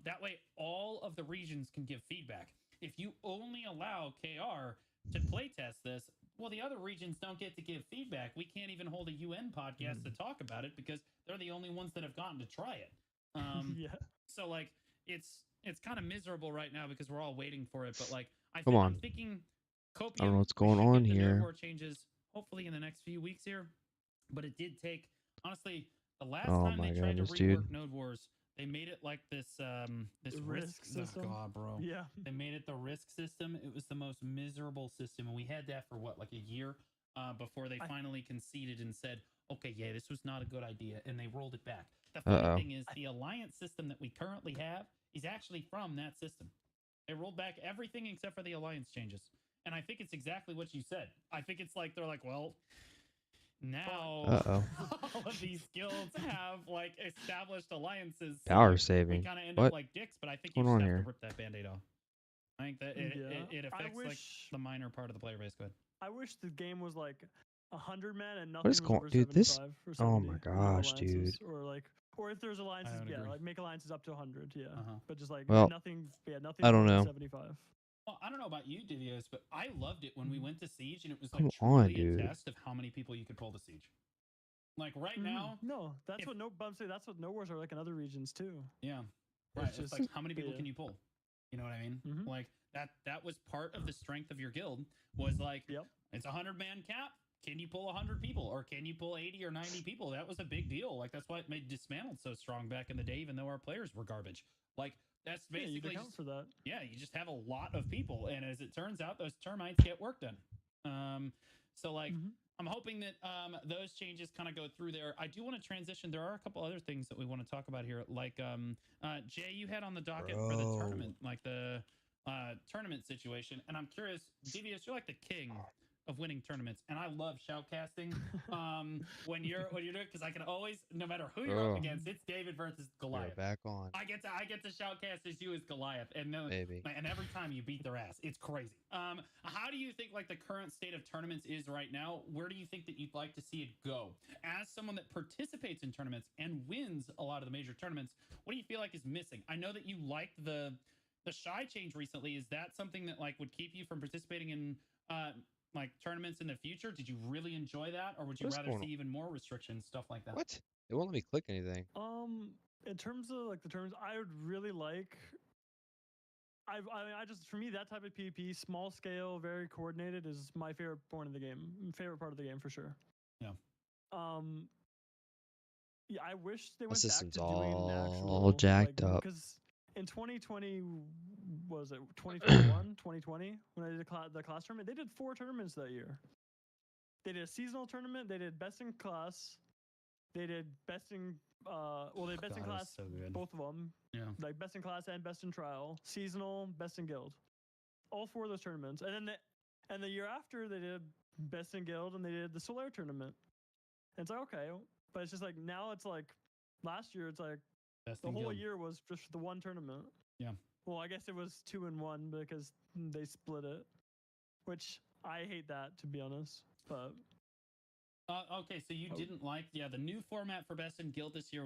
That way, all of the regions can give feedback. If you only allow KR to play test this, well, the other regions don't get to give feedback. We can't even hold a UN podcast to talk about it because they're the only ones that have gotten to try it. Yeah. So like it's kind of miserable right now because we're all waiting for it. But like Come I'm on. thinking I don't know Copium, what's we going should on get the Node here. War changes hopefully in the next few weeks here. But it did take honestly the last Oh time my they tried to goodness, rework dude. Node Wars, they made it like this this The risk risk system. Oh god, bro. Yeah. They made it the risk system. It was the most miserable system, and we had that for what, like a year before they I- finally conceded and said, "Okay, yeah, this was not a good idea," and they rolled it back. The Uh funny oh. thing is, the alliance system that we currently have is actually from that system. They rolled back everything except for the alliance changes, and I think it's exactly what you said. I think it's like they're like, well, now Uh oh. all of these guilds have like established alliances, so Power like we saving. kind of end up What? like dicks. But I think What's you going just on have to here? rip that band-aid off. I think that Yeah. it I affects like wish the minor part of the player base. Good. I wish the game was like 100 men and What is nothing was going, over dude? This. 75 or Oh 70, my and no gosh, dude. alliances, or like, or if there's alliances, don't yeah, agree. like make alliances up to 100, yeah, Uh-huh. but just like Well, nothing, yeah, nothing I don't below know. 75. Well, I don't know about you, Didios, but I loved it when we went to Siege, and it was like Come on, truly a dude. test of how many people you could pull the Siege. Like right now, No, that's if- what no bumps say. That's what no wars are like in other regions too. yeah, right. It's just- like how many people yeah. can you pull? You know what I mean? Mhm. Like that was part of the strength of your guild was like Yep. it's a 100-man cap. Can you pull 100 people, or can you pull 80 or 90 people? That was a big deal. Like that's why it made Dismantled so strong back in the day, even though our players were garbage. Like that's Yeah, you basically account just, for that. yeah, you just have a lot of people, and as it turns out, those termites get work done. So like Mhm. I'm hoping that those changes kind of go through there. I do want to transition. There are a couple other things that we want to talk about here, like Jay, you had on the docket for the Bro. tournament, like the tournament situation, and I'm curious, Devious, you're like the king of winning tournaments, and I love shoutcasting when you're doing it, because I can always, no matter who you're up Oh. against, it's David versus We're Goliath. back on. I get to shoutcast as you as Goliath, and Maybe. and every time you beat their ass, it's crazy. How do you think like the current state of tournaments is right now? Where do you think that you'd like to see it go? As someone that participates in tournaments and wins a lot of the major tournaments, what do you feel like is missing? I know that you liked the shy change recently. Is that something that like would keep you from participating in like tournaments in the future? Did you really enjoy that, or would you What's rather going see on? even more restrictions, stuff like that? What? It won't let me click anything. In terms of like the terms, I would really like. I just for me that type of PvP, small scale, very coordinated, is my favorite point of the game. Favorite part of the game for sure. Yeah. Yeah, I wish they My went back system's to doing all actual jacked up. because in 2020 was it 2021 2020 when I did the class tournament, they did 4 tournaments that year. They did a seasonal tournament, they did best in class, they did best in they did best in God, it was class, so good. both of them, Yeah. like best in class and best in trial, seasonal, best in guild, all 4 of those tournaments, and then the year after they did best in guild and they did the Solaire tournament. And it's like, okay, but it's just like now it's like last year it's like Best the in whole guild. year was just the one tournament. Yeah. Well, I guess it was 2 and 1 because they split it, which I hate that, to be honest. But Okay, so you didn't like the new format for Best in Guild this year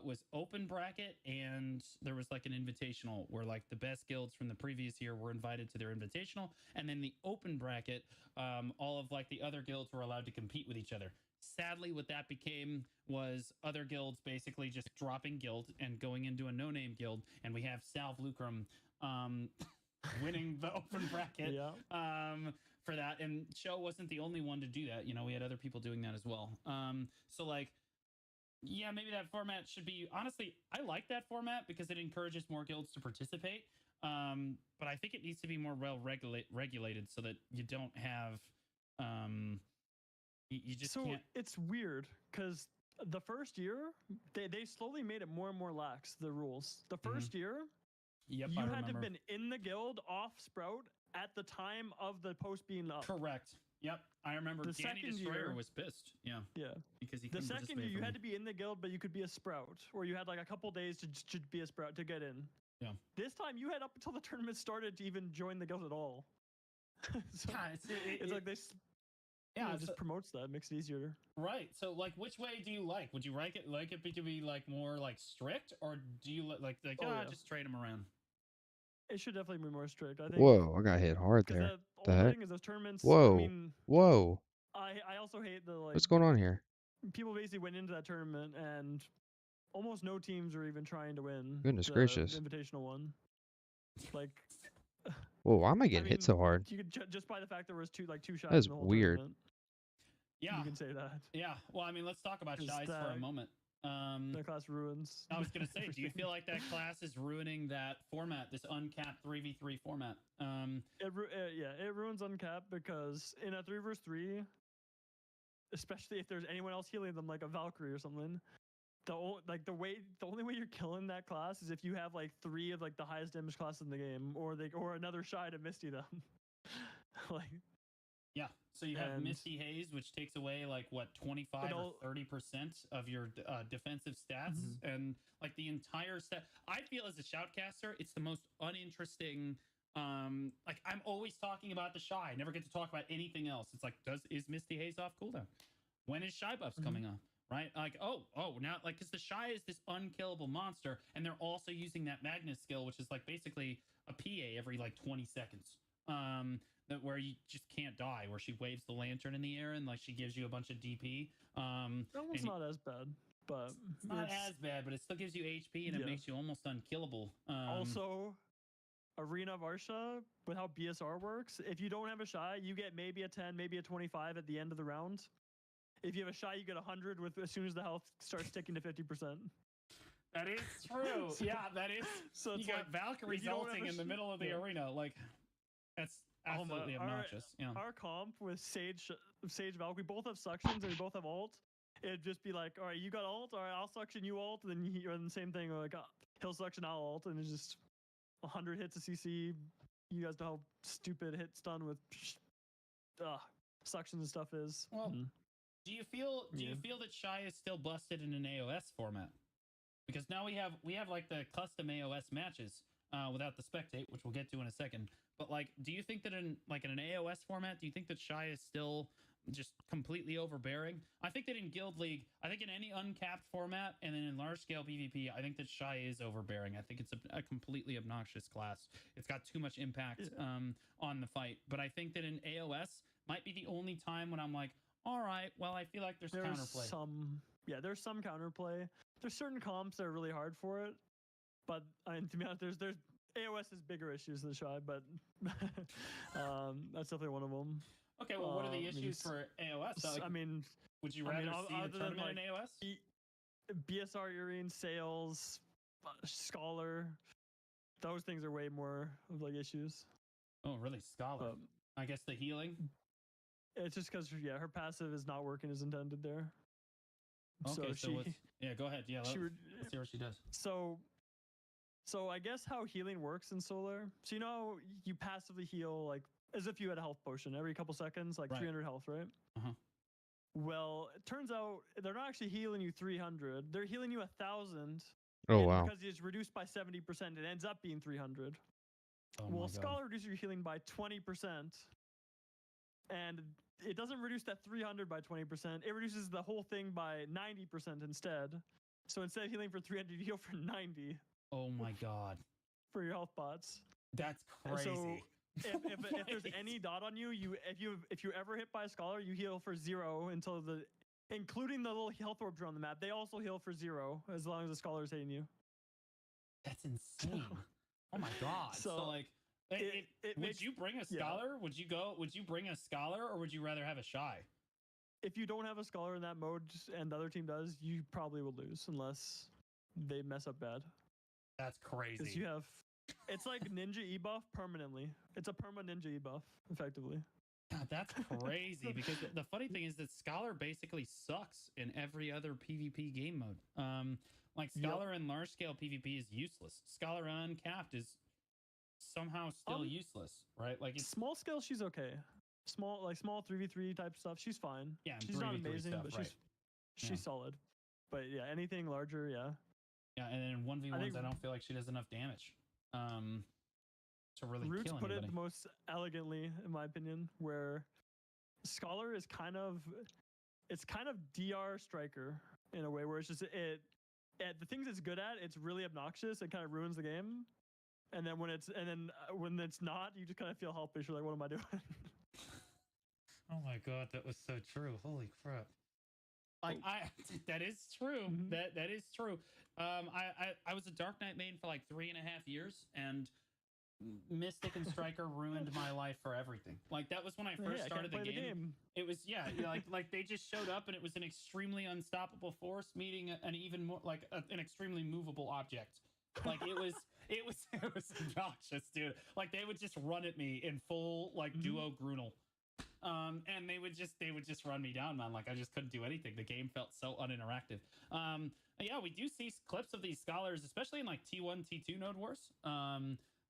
was open bracket, and there was like an invitational where like the best guilds from the previous year were invited to their invitational, and then the open bracket, all of like the other guilds were allowed to compete with each other. sadly, what that became was other guilds basically just dropping guild and going into a no-name guild, and we have Salve Lucrum winning the open bracket Yeah. for that. And Show wasn't the only one to do that. You know, we had other people doing that as well. So like, yeah, maybe that format should be. Honestly, I like that format because it encourages more guilds to participate. But I think it needs to be more well regulated so that you don't have. You just So can't. it's weird because the first year they slowly made it more and more lax, the rules. The Mhm. 1st year Yep, you I had to have remember. been in the guild off Sprout at the time of the post being up. Correct. Yep, I remember. The Danny second Destroyer year- was pissed. Yeah, Yeah. because he The couldn't second year participate you from had me. to be in the guild, but you could be a Sprout, or you had like a couple days to be a Sprout to get in. Yeah. This time you had up until the tournament started to even join the guild at all. So Yeah, it's like yeah, it just promotes that, makes it easier. right. So, like, which way do you like? Would you like it to be like more like strict, or do you like Oh, yeah. just trade them around? It should definitely be more strict. I think. Whoa, I got hit hard Because there. the The only heck? thing is those tournaments. I Whoa. mean, Whoa. I also hate the like What's going on here? people basically went into that tournament and almost no teams are even trying to win. Goodness the gracious. Invitational one. Like. Whoa, why am I getting hit so hard? You could just by the fact there was two shies That's in the whole weird. tournament. Yeah, You can say that. yeah. Well, I mean, let's talk about Just shies for a moment. That class ruins. I was gonna say, do you everything. feel like that class is ruining that format, this uncapped 3v3 format? It ruins uncapped because in a 3 versus 3, especially if there's anyone else healing them, like a Valkyrie or something, the only way you're killing that class is if you have like 3 of like the highest damage classes in the game, or another shy to Misty them. Like. Yeah. So you have And- Misty Haze, which takes away like what 25 or 30% of your defensive stats, and like the entire set. I feel as a shoutcaster, it's the most uninteresting. Like I'm always talking about the shy. I never get to talk about anything else. It's like, is Misty Haze off cooldown? When is shy buffs coming on? Right? Like, oh, now, like, because the shy is this unkillable monster, and they're also using that Magnus skill, which is like basically a PA every like 20 seconds. That where you just can't die, where she waves the lantern in the air and like she gives you a bunch of DP. That one's not as bad, but it's not as bad, but it still gives you HP and it makes you almost unkillable. Also, Arena Varsha, with how BSR works, if you don't have a shy, you get maybe a 10, maybe a 25 at the end of the round. If you have a shy, you get 100 with as soon as the health starts ticking to 50%. That is true. Yeah, that is. So you it's got like, Valkyrie ulting in the middle of the arena. Like, that's absolutely obnoxious. Our comp with Sage Valkyrie, both have suctions and we both have ult. It'd just be like, all right, you got ult, all right, I'll suction, you ult, and then you're the same thing. Like, he'll suction, I'll ult, and it's just 100 hits of CC. You guys know how stupid hit stun with suctions and stuff is. Well, do you feel that shy is still busted in an AOS format? Because now we have like the custom AOS matches without the spectate, which we'll get to in a second. But like, do you think that in an AOS format, do you think that shy is still just completely overbearing? I think that in Guild League, I think in any uncapped format, and then in large scale PvP, I think that shy is overbearing. I think it's a completely obnoxious class. It's got too much impact on the fight. But I think that in AOS might be the only time when I'm like, all right, well, I feel like there's counterplay. There's some counterplay. There's certain comps that are really hard for it, but to be honest, there's AOS has bigger issues than shy, but that's definitely one of them. Okay, well, what are the issues for AOS? Like, would you rather see the tournament in AOS? BSR Earring, Sales, Scholar, those things are way more of like issues. Oh, really? Scholar? I guess the healing? It's just because, her passive is not working as intended there. Okay, go ahead. Yeah, let's see what she does. So I guess how healing works in Solar. So you know you passively heal like as if you had a health potion every couple seconds, like 300 health, right? Well, it turns out they're not actually healing you 300. They're healing you 1,000. Oh wow! Because it's reduced by 70%, it ends up being 300. Well, Scholar reduces your healing by 20%, and it doesn't reduce that 300 by 20%. It reduces the whole thing by 90% instead. So instead of healing for 300, you heal for 90. Oh my god! For your health bots. That's crazy. So if there's any dot on you, if you're ever hit by a scholar, you heal for 0 until including the little health orbs around the map. They also heal for 0 as long as the scholar's hitting you. That's insane. Oh my god. So like, would you bring a scholar? Would you bring a scholar, or would you rather have a shy? If you don't have a scholar in that mode and the other team does, you probably will lose unless they mess up bad. That's crazy. Because you have, it's like ninja ebuff permanently. It's a perma ninja ebuff, effectively. God, that's crazy. Because the funny thing is that scholar basically sucks in every other PvP game mode. Like scholar in large scale PvP is useless. Scholar uncapped is somehow still useless, right? Like it's small scale, she's okay. Small 3v3 type stuff, she's fine. Yeah, she's not amazing, stuff, but she's solid. But yeah, anything larger, yeah. Yeah, and then 1v1s, I don't feel like she does enough damage to really Roots kill put anybody. it most elegantly, in my opinion, where scholar is kind of DR striker in a way where it's just the things it's good at, it's really obnoxious. It kind of ruins the game. And then when it's not, you just kind of feel helpless. You're like, what am I doing? Oh my god, that was so true. Holy crap. Like that is true. Mm-hmm. That is true. I was a Dark Knight main for like 3.5 years, and Mystic and Striker ruined my life for everything. Like that was when I first started the game. It was like they just showed up, and it was an extremely unstoppable force meeting an even more like an extremely movable object. Like it was obnoxious, dude. Like they would just run at me in full like duo Grunel. And they would just run me down, man. Like I just couldn't do anything. The game felt so uninteractive. Yeah, we do see clips of these scholars, especially in like T1, T2 node wars.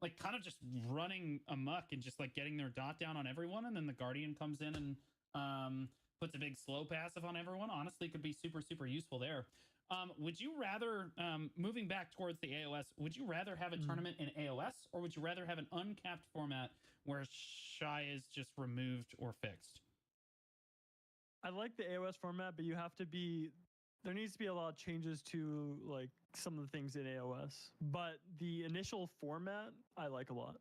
Like kind of just running amok and just like getting their dot down on everyone, and then the Guardian comes in and puts a big slow passive on everyone. Honestly, could be super, super useful there. Would you rather, moving back towards the AOS, would you rather have a tournament in AOS, or would you rather have an uncapped format where Shy is just removed or fixed? I like the AOS format, but there needs to be a lot of changes to like some of the things in AOS. But the initial format, I like a lot.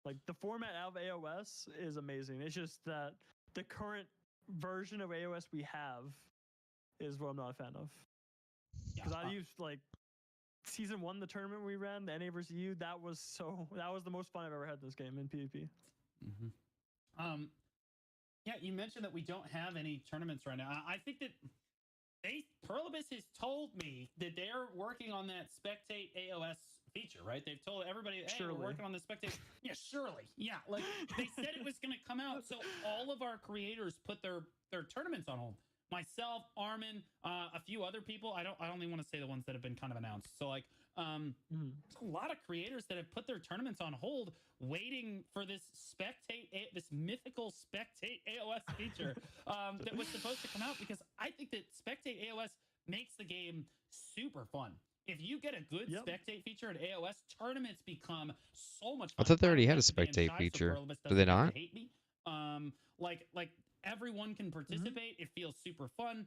Like the format of AOS is amazing. It's just that the current version of AOS we have is what I'm not a fan of. Because I used like season 1, the tournament we ran, the NA versus EU, that was the most fun I've ever had in this game in PvP. Yeah, you mentioned that we don't have any tournaments right now. I think that Perlibus has told me that they're working on that spectate AOS feature, right? They've told everybody, hey, we're working on the spectate. Yeah, surely. Yeah, like they said it was going to come out, so all of our creators put their tournaments on hold. Myself, Armin, a few other people. I only want to say the ones that have been kind of announced. So like, there's a lot of creators that have put their tournaments on hold, waiting for this this mythical spectate AOS feature that was supposed to come out, because I think that spectate AOS makes the game super fun. If you get a good spectate feature at AOS, tournaments become so much fun. I thought they already had a spectate feature. Do they not? Hate me. Like everyone can participate. It feels super fun.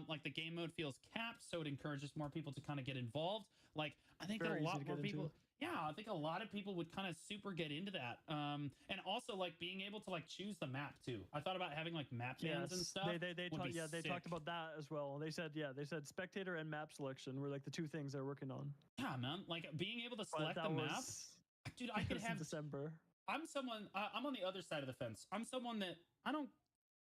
Like the game mode feels capped, so it encourages more people to kind of get involved. Like I think that a lot more people. Yeah, I think a lot of people would kind of super get into that. And also like being able to like choose the map too. I thought about having like map bans and stuff. They talked about that as well. They said spectator and map selection were like the 2 things they're working on. Yeah, man. Like being able to select the map. Dude, I could have December. I'm on the other side of the fence. I'm someone that I don't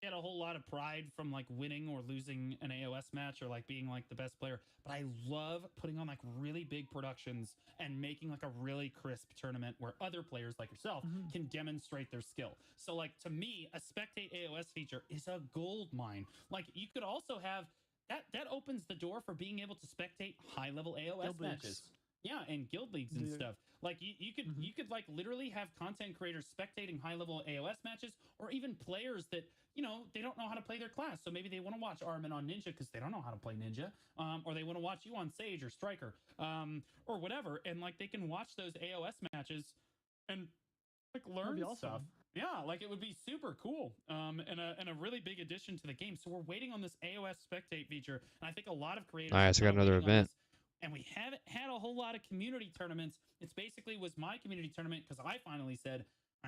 get a whole lot of pride from like winning or losing an AOS match or like being like the best player, but I love putting on like really big productions and making like a really crisp tournament where other players like yourself can demonstrate their skill. So like to me, a spectate AOS feature is a gold mine. Like you could also have that opens the door for being able to spectate high level AOS matches. Yeah, and guild leagues and stuff. Like you could like literally have content creators spectating high level AOS matches, or even players that, you know, they don't know how to play their class. So maybe they want to watch Armin on Ninja because they don't know how to play Ninja. Or they want to watch you on Sage or Striker, or whatever. And like they can watch those AOS matches and like learn stuff. Yeah, like it would be super cool. And a really big addition to the game. So we're waiting on this AOS spectate feature. And I think a lot of creators. Nice, I got another event. And we haven't had a whole lot of community tournaments. It's basically was my community tournament because I finally said,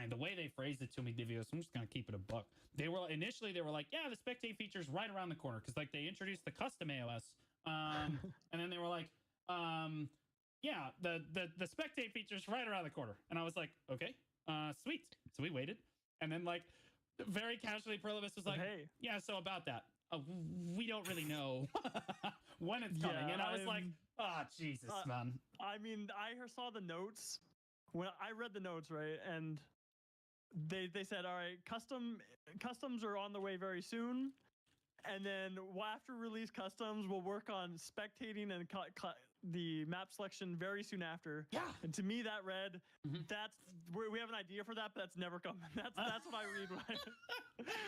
the way they phrased it to me, Divios, I'm just gonna keep it a buck. They were initially they were like, yeah, the spectate feature's right around the corner because like they introduced the custom AOS, and then they were like, yeah, the spectate feature's right around the corner, and I was like, okay, sweet. So we waited, and then like very casually, Prolibus was like, hey, yeah, so about that, we don't really know when it's coming, yeah, and I was like, oh Jesus, man. I mean, I saw the notes when I read the notes, right, and they said, all right, customs are on the way very soon, and then after release customs, we'll work on spectating and the map selection very soon after. Yeah. And to me, that read, we have an idea for that, but that's never coming. That's what I read.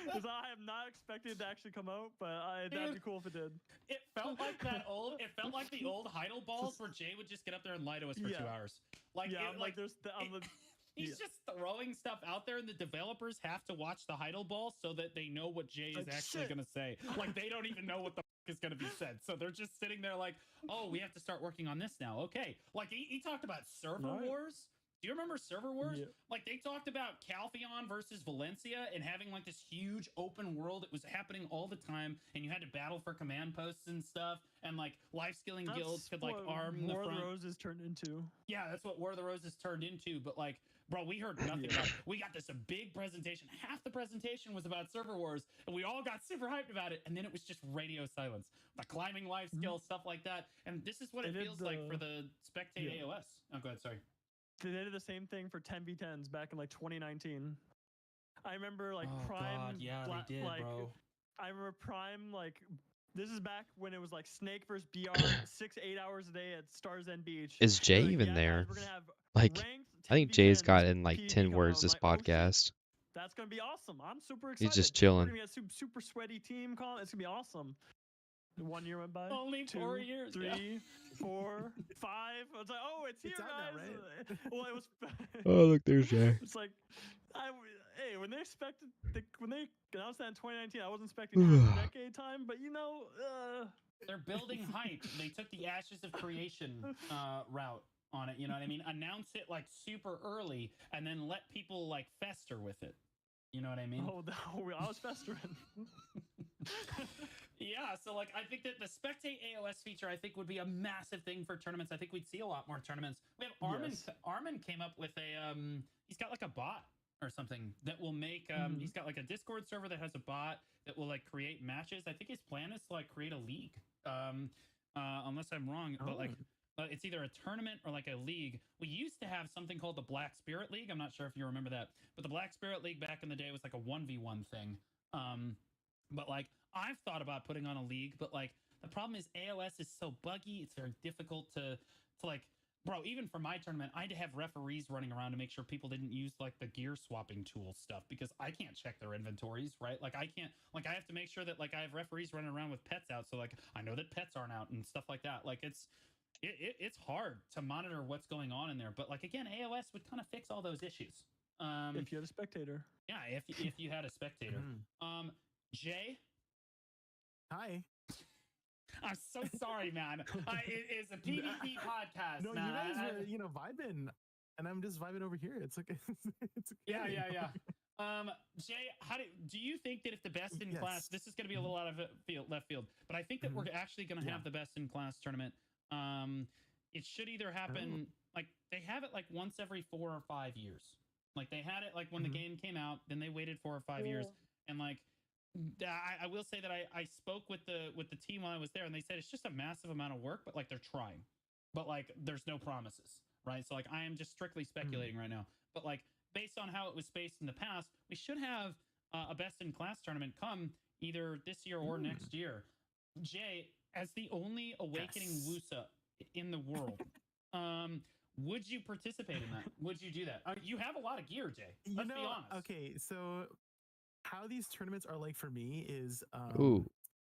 Because I have not expected it to actually come out, but that'd be cool if it did. It felt like that old. It felt like the old Heidel balls where Jay would just get up there and lie to us for 2 hours. Like, yeah, like there's he's just throwing stuff out there, and the developers have to watch the Heidel ball so that they know what Jay is actually going to say. Like, they don't even know what the is going to be said. So they're just sitting there like, oh, we have to start working on this now. Okay. Like, he talked about server wars. Do you remember server wars? Yeah. Like, they talked about Calpheon versus Valencia and having like this huge open world. It was happening all the time, and you had to battle for command posts and stuff, and like life skilling guilds could like arm the front. War of the Roses turned into. Yeah, that's what War of the Roses turned into. But like, bro, we heard nothing about it. We got this a big presentation. Half the presentation was about server wars, and we all got super hyped about it. And then it was just radio silence. The climbing life skills, stuff like that. And this is what it feels like for the spectate AOS. Oh, go ahead. Sorry. They did the same thing for 10v10s back in like 2019. I remember like Prime. God, yeah, they did, like, bro. I remember Prime, like, this is back when it was like Snake versus BR, 6-8 hours a day at Stars End Beach. Is Jay like, even there? Guys, we're gonna have like, I think Jay's got in like 10 PvP words this like, oh, podcast. That's gonna be awesome. I'm super excited. He's just chilling. We're gonna get a super sweaty team call. It's gonna be awesome. 1 year went by. Only 2, 4 years. 3, 4, 5. I was like, oh, it's here, guys. Now, right? Well, it was. Oh, look, there's Jay. It's like, hey, when they announced that in 2019, I wasn't expecting half a decade time, but you know, they're building hype. They took the Ashes of Creation route on it. You know what I mean? Announce it like super early, and then let people like fester with it. You know what I mean? Oh, no, I was festering. Yeah, so like I think that the spectate AOS feature I think would be a massive thing for tournaments. I think we'd see a lot more tournaments. We have Armin. Yes. Armin came up with a he's got like a bot or something that will make he's got like a Discord server that has a bot that will like create matches. I think his plan is to like create a league. Unless I'm wrong, but like it's either a tournament or like a league. We used to have something called the Black Spirit League. I'm not sure if you remember that, but the Black Spirit League back in the day was like a 1v1 thing. But like I've thought about putting on a league, but like the problem is AOS is so buggy. It's very difficult to like, bro, even for my tournament, I had to have referees running around to make sure people didn't use like the gear swapping tool stuff because I can't check their inventories, right? Like I can't, like I have to make sure that like I have referees running around with pets out. So like I know that pets aren't out and stuff like that. Like it's hard to monitor what's going on in there. But like, again, AOS would kind of fix all those issues. If you had a spectator. Yeah, if you had a spectator. Jay? Hi. I'm so sorry, man. It is a PvP podcast. No, man. you guys are, vibing, and I'm just vibing over here. It's okay. It's okay. Yeah. Jay, do you think that if the best in class, this is going to be a little out of left field, but I think that we're actually going to have the best in class tournament. It should either happen like they have it like once every 4 or 5 years. Like they had it like when the game came out, then they waited 4 or 5 years, and like. I will say that I spoke with the team while I was there, and they said it's just a massive amount of work, but like they're trying, but like there's no promises, right? So like I am just strictly speculating right now, but like based on how it was spaced in the past, we should have a best in class tournament come either this year or next year. Jay, as the only awakening Wusa in the world, would you participate in that? Would you do that? You have a lot of gear, Jay. Let's be honest. Okay, so how these tournaments are like for me is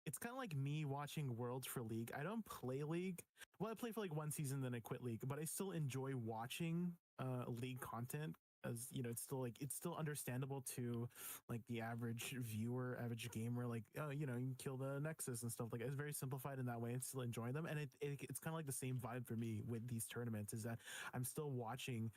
it's kind of like me watching Worlds for League. I don't play League. Well, I play for like 1 season, then I quit League, but I still enjoy watching League content, as you know, it's still understandable to like the average viewer, average gamer. Like, you can kill the Nexus and stuff like that. It's very simplified in that way and still enjoying them. And it's kind of like the same vibe for me with these tournaments is that I'm still watching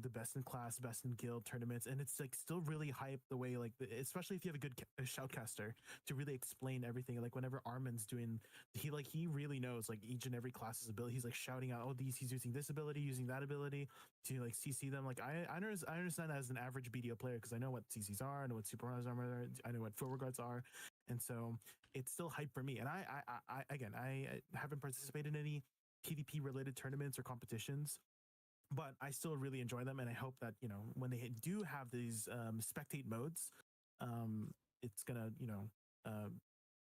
the best in class, best in guild tournaments, and it's like still really hype the way like especially if you have a good shoutcaster to really explain everything. Like whenever Armin's doing, he really knows like each and every class's ability. He's like shouting out, oh, he's using this ability, using that ability to like CC them. Like I understand that as an average BDO player because I know what CCs are, I know what supervisors are, I know what forward guards are, and so it's still hype for me. And I haven't participated in any PvP related tournaments or competitions, but I still really enjoy them, and I hope that when they do have these spectate modes, it's gonna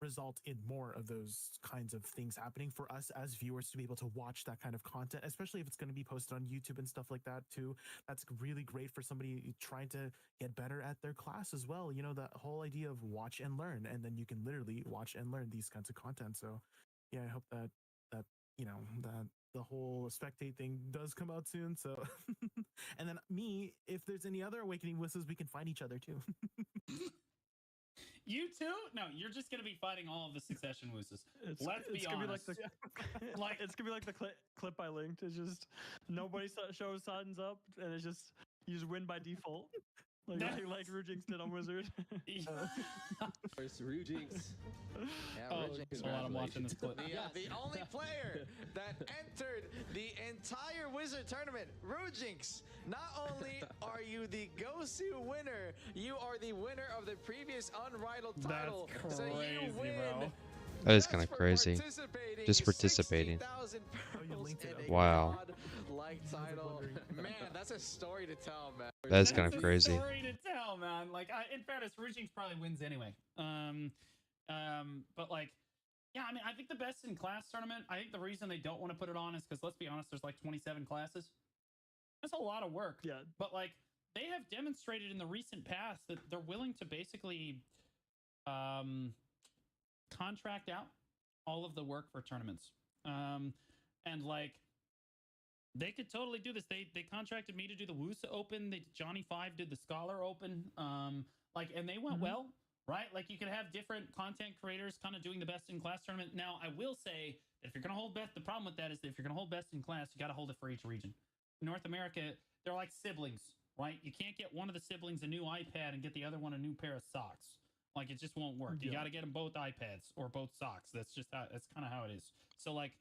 result in more of those kinds of things happening for us as viewers to be able to watch that kind of content, especially if it's going to be posted on YouTube and stuff like that too. That's really great for somebody trying to get better at their class as well. That whole idea of watch and learn, and then you can literally watch and learn these kinds of content. So yeah, I hope that that the whole spectate thing does come out soon. So and then me, if there's any other awakening whistles, we can find each other too. You too? No, you're just gonna be fighting all of the succession wooses. Let's be gonna honest. Be like it's gonna be like the clip I linked. It's just nobody shows signs up, and it's just you just win by default, like Rujinx did on Wizard. First Rujinx. Yeah, Rujinx. Hold on, I'm watching this clip. The only player that entered the entire Wizard tournament, Rujinx. Not only are you the Gosu winner, you are the winner of the previous unrivaled title. That's crazy, so you win. bro. That is kind of crazy. Just participating. Wow. Title. Man, that's a story to tell, man. That is kind of crazy. Story to tell, man. Like, in fairness, Rujinx probably wins anyway. But like, yeah, I mean, I think the best in class tournament. I think the reason they don't want to put it on is because let's be honest, there's like 27 classes. That's a lot of work. Yeah. But like, they have demonstrated in the recent past that they're willing to basically contract out all of the work for tournaments. And like, they could totally do this. They contracted me to do the Wusa Open. Johnny 5 did the Scholar Open. Like, and they went well, right? Like, you could have different content creators kind of doing the best in class tournament. Now, I will say that if you're going to hold best, the problem with that is that if you're going to hold best in class, you got to hold it for each region. North America, they're like siblings, right? You can't get one of the siblings a new iPad and get the other one a new pair of socks. Like, it just won't work. You got to get them both iPads or both socks. That's kind of how it is. So like,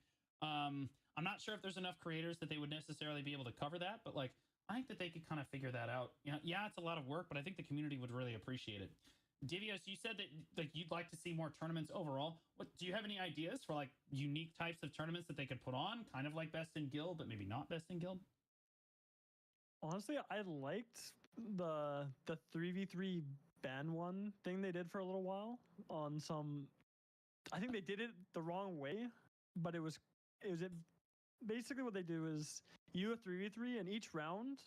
I'm not sure if there's enough creators that they would necessarily be able to cover that, but like, I think that they could kind of figure that out. Yeah, it's a lot of work, but I think the community would really appreciate it. Divios, you said that like you'd like to see more tournaments overall. What do you have any ideas for like unique types of tournaments that they could put on, kind of like Best in Guild, but maybe not Best in Guild? Honestly, I liked the 3v3 ban one thing they did for a little while on some. I think they did it the wrong way, but it was basically what they do is you a 3v3 and each round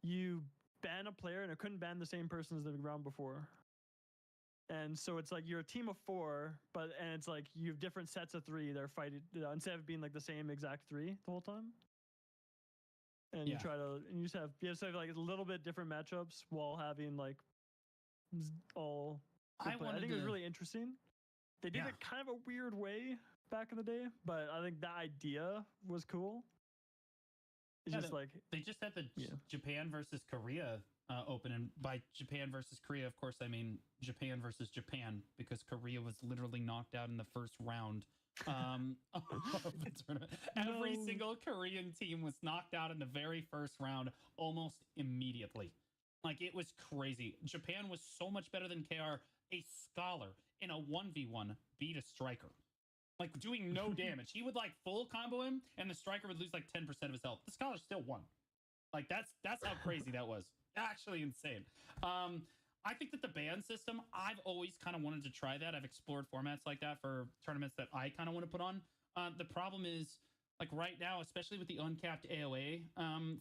you ban a player and it couldn't ban the same person as the round before. And so it's like you're a team of 4, and it's like you have different sets of 3 that are fighting instead of being like the same exact 3 the whole time. And you just have like a little bit different matchups while having like all. I think it was really interesting. They did it kind of a weird way back in the day, but I think the idea was cool. It's just like they just had the Japan versus Korea open, and by Japan versus Korea, of course, I mean Japan versus Japan, because Korea was literally knocked out in the first round of the tournament. Every single Korean team was knocked out in the very first round almost immediately. Like, it was crazy. Japan was so much better than KR. A Scholar in a 1v1 beat a Striker, like doing no damage. He would like full combo him and the Striker would lose like 10% of his health. The Scholar still won. Like, that's how crazy that was. Actually insane. I think that the ban system, I've always kind of wanted to try that. I've explored formats like that for tournaments that I kind of want to put on. The problem is, like right now, especially with the uncapped AOA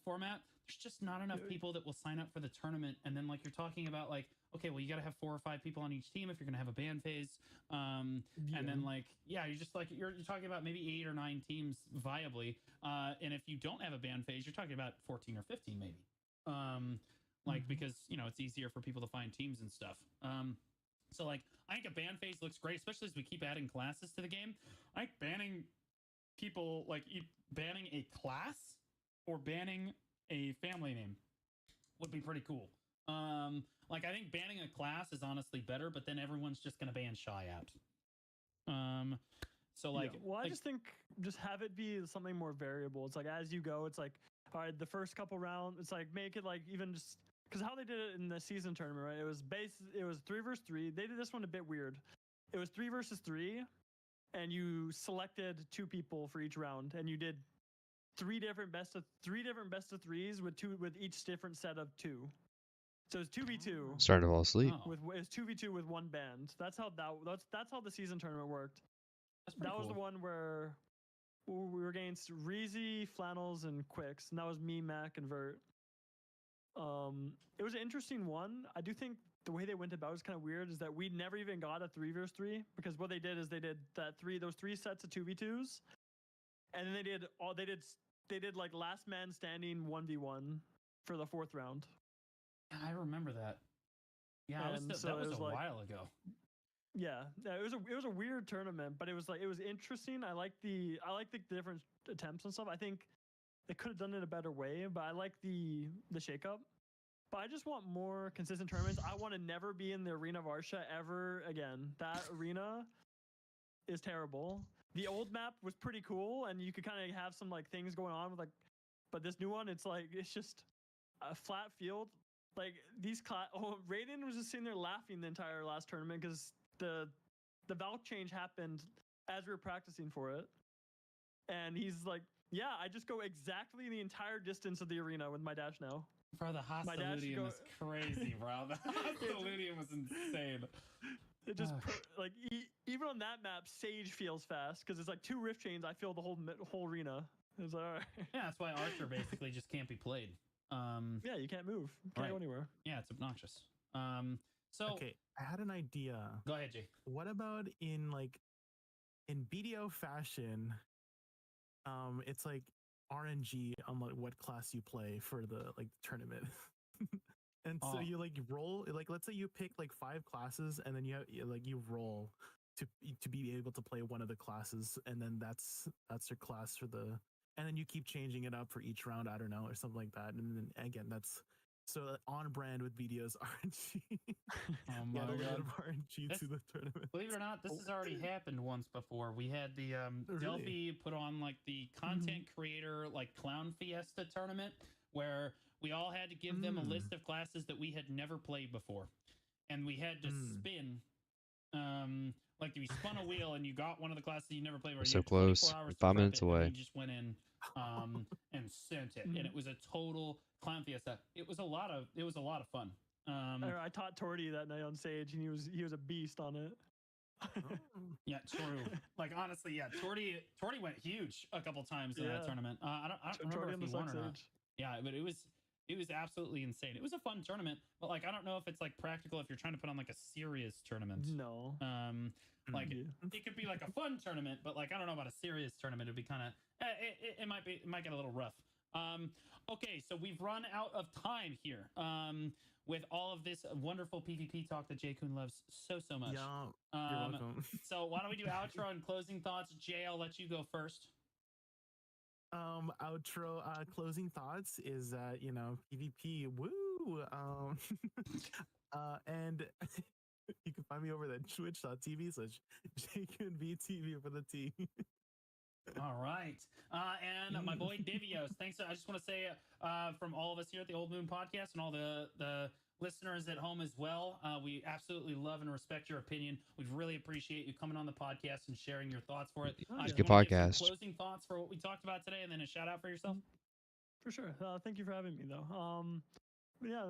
format, there's just not enough people that will sign up for the tournament. And then like you're talking about like, okay, well, you got to have 4 or 5 people on each team if you're going to have a ban phase. And then like, you're just like, you're talking about maybe 8 or 9 teams viably. And if you don't have a ban phase, you're talking about 14 or 15 maybe. Like, because, it's easier for people to find teams and stuff. So like, I think a ban phase looks great, especially as we keep adding classes to the game. I think banning people, like banning a class or banning a family name would be pretty cool. Like I think banning a class is honestly better, but then everyone's just gonna ban Shy out. So like, yeah. Well, I just think just have it be something more variable. It's like as you go, it's like all right, the first couple rounds, it's like make it like even just because how they did it in the season tournament, right? It was 3 versus 3. They did this one a bit weird. It was 3 versus 3, and you selected 2 people for each round, and you did three different best of 3s with each different set of 2. So it's 2v2 Starting to fall asleep. oh, with it's 2v2 with one band. That's how that's how the season tournament worked. that's pretty That was cool. the one where we were against Reezy, Flannels, and Quicks, and that was me, Mac, and Vert. It was an interesting one. I do think the way they went about is kind of weird. Is that we never even got a 3 versus 3 because what they did is they did those 3 sets of 2v2s, and then they did like last man standing 1v1 for the 4th round. Yeah, I remember that. Yeah, And so that was it was a like- while ago. Yeah, it was a weird tournament, but it was interesting. I like the different attempts and stuff. I think they could have done it a better way, but I like the shakeup. But I just want more consistent tournaments. I want to never be in the arena of Arsha ever again. That arena is terrible. The old map was pretty cool, and you could kind of have some like things going on with like, but this new one, it's just a flat field. Like Raiden was just sitting there laughing the entire last tournament because the Valk change happened as we were practicing for it, and he's like, "Yeah, I just go exactly the entire distance of the arena with my dash now." Bro, the My dash Hostiludium go- is crazy, bro. The Hostiludium was insane. It just like even on that map, Sage feels fast because it's like 2 rift chains. I feel the whole arena. It's like, all right. Yeah, that's why Archer basically just can't be played. Yeah, you can't move. Can't Right. go anywhere. Yeah, it's obnoxious. So Okay, I had an idea. go ahead, Jay. What about in BDO fashion? It's like RNG on like what class you play for the tournament. And so Oh. you roll let's say you pick 5 classes and then you roll to be able to play one of the classes, and then that's your class for the, and then you keep changing it up for each round, I don't know, or something like that. And then again, that's so on brand with BDO's RNG. Oh You my add a little bit god. of RNG to the tournament. Believe it or not, this has already happened once before. We had the really? Delphi put on like the content creator like clown fiesta tournament where we all had to give them a list of classes that we had never played before, and we had to spin. Like you spun a wheel and you got one of the classes you never played. We're You so had 24 close. hours We're to 5 prep minutes it, and away. you just went in and sent it, and it was a total clown fiesta. It was a lot of fun. I taught Torty that night on Sage, and he was a beast on it. Yeah, true. Like honestly, yeah, Torty went huge a couple times in that Yeah. tournament. I don't remember Torty if on he the won Suck or not. Sage. Yeah, but it was absolutely insane. It was a fun tournament, but like I don't know if it's like practical if you're trying to put on like a serious tournament. No. Like Yeah. it could be like a fun tournament, but like I don't know about a serious tournament. It'd be kind of it might get a little rough. Okay, so we've run out of time here. With all of this wonderful PvP talk that Jay Kun loves so much. Yeah, you're welcome. So why don't we do outro and closing thoughts? Jay, I'll let you go first. Outro closing thoughts is that PvP woo and you can find me over at twitch.tv/JQNBTV for the T. All right. And my boy Divios, thanks. I just want to say from all of us here at the Old Moon Podcast and all the listeners at home as well, we absolutely love and respect your opinion. We really appreciate you coming on the podcast and sharing your thoughts for it. Oh, Do yeah. you Good wanna give some podcast. closing thoughts for what we talked about today, and then a shout out for yourself. For sure. Thank you for having me, though. But yeah,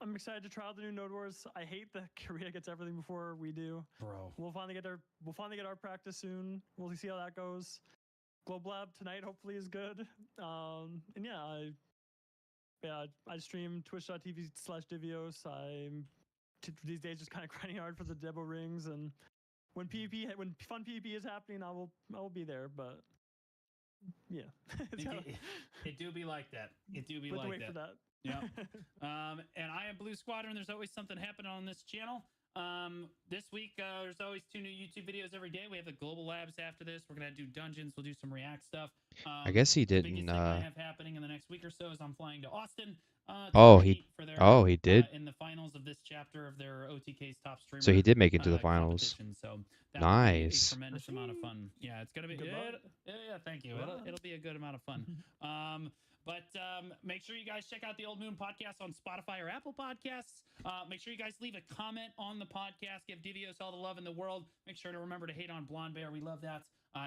I'm excited to try out the new Node Wars. I hate that Korea gets everything before we do. Bro. We'll finally get our practice soon. We'll see how that goes. Global Lab tonight hopefully is good. And yeah, I stream twitch.tv/Divios. These days just kind of grinding hard for the Debo rings, and when fun PvP is happening, I will be there. But yeah, It do be like that. It do be but like wait that. for that. Yeah. And I am Blue Squadron. There's always something happening on this channel. This week, there's always 2 new YouTube videos every day. We have the Global Labs after this. We're gonna do dungeons. We'll do some React stuff. I guess he The didn't. biggest thing I have happening in the next week or so is I'm flying to Austin to Oh, compete for their he did. in the finals of this chapter of their OTK's top streamer. So he did make it to the finals. Competition. So that will be a Nice. tremendous amount of fun. Yeah, it's gonna be. Good luck. Yeah, thank you. It'll be a good amount of fun. But make sure you guys check out the Old Moon podcast on Spotify or Apple Podcasts. Make sure you guys leave a comment on the podcast. Give Divios all the love in the world. Make sure to remember to hate on Blonde Bear. We love that,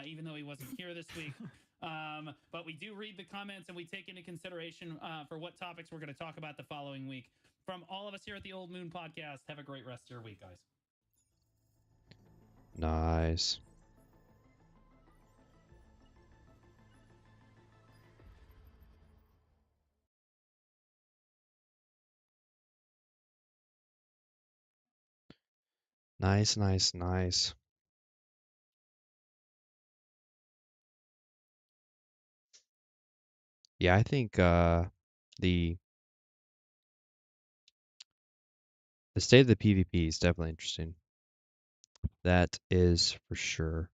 even though he wasn't here this week. But we do read the comments and we take into consideration for what topics we're going to talk about the following week. From all of us here at the Old Moon podcast, have a great rest of your week, guys. Nice. Nice, nice, nice. Yeah, I think the state of the PvP is definitely interesting. That is for sure.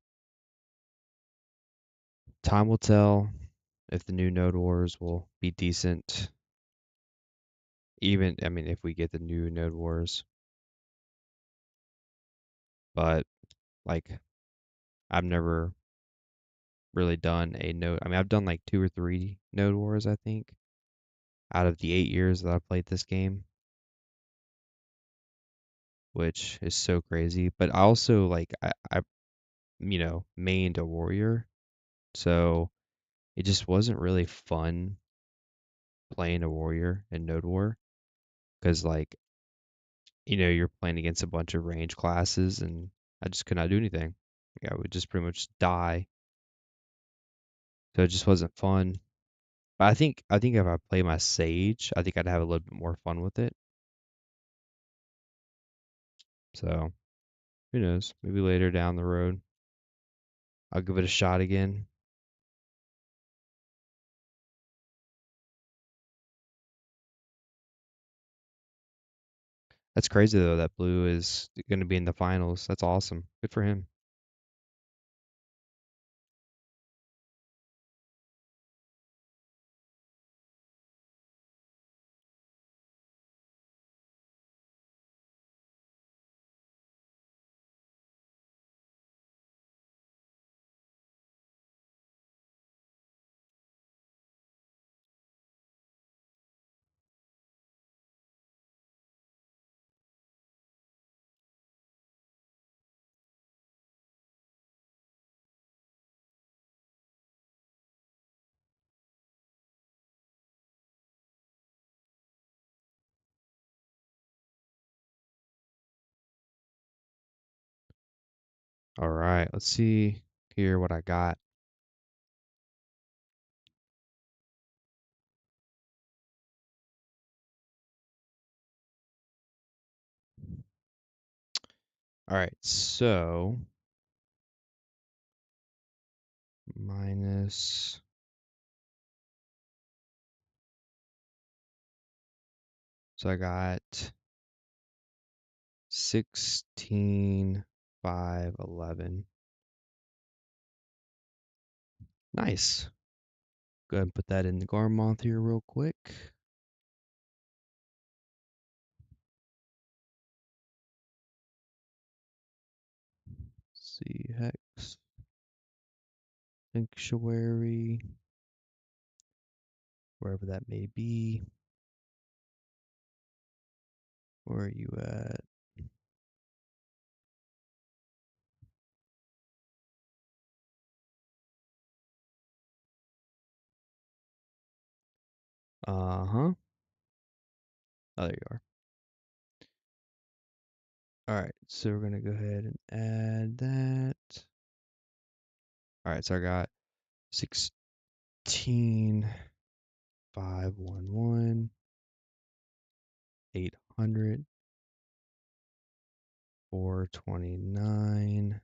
Time will tell if the new Node Wars will be decent. Even, I mean, if we get the new Node Wars. But, like, I've never really done a node. I mean, I've done like 2 or 3 Node Wars, I think, out of the 8 years that I've played this game, which is so crazy. But I also, like, I mained a warrior, so it just wasn't really fun playing a warrior in Node War because, like, you're playing against a bunch of range classes, and I just could not do anything. I would just pretty much die. So it just wasn't fun. But I think if I play my Sage, I think I'd have a little bit more fun with it. So who knows? Maybe later down the road, I'll give it a shot again. That's crazy though that Blue is going to be in the finals. That's awesome. Good for him. All right, let's see here what I got. All right, so minus. So I got 16, 5, 11. Nice. Go ahead and put that in the Garmonth here real quick. Let's see, Hex, Sanctuary, wherever that may be. Where are you at? Uh-huh. Oh, there you are. All right, so we're gonna go ahead and add that. All right, so I got 16, 511, 800, 429,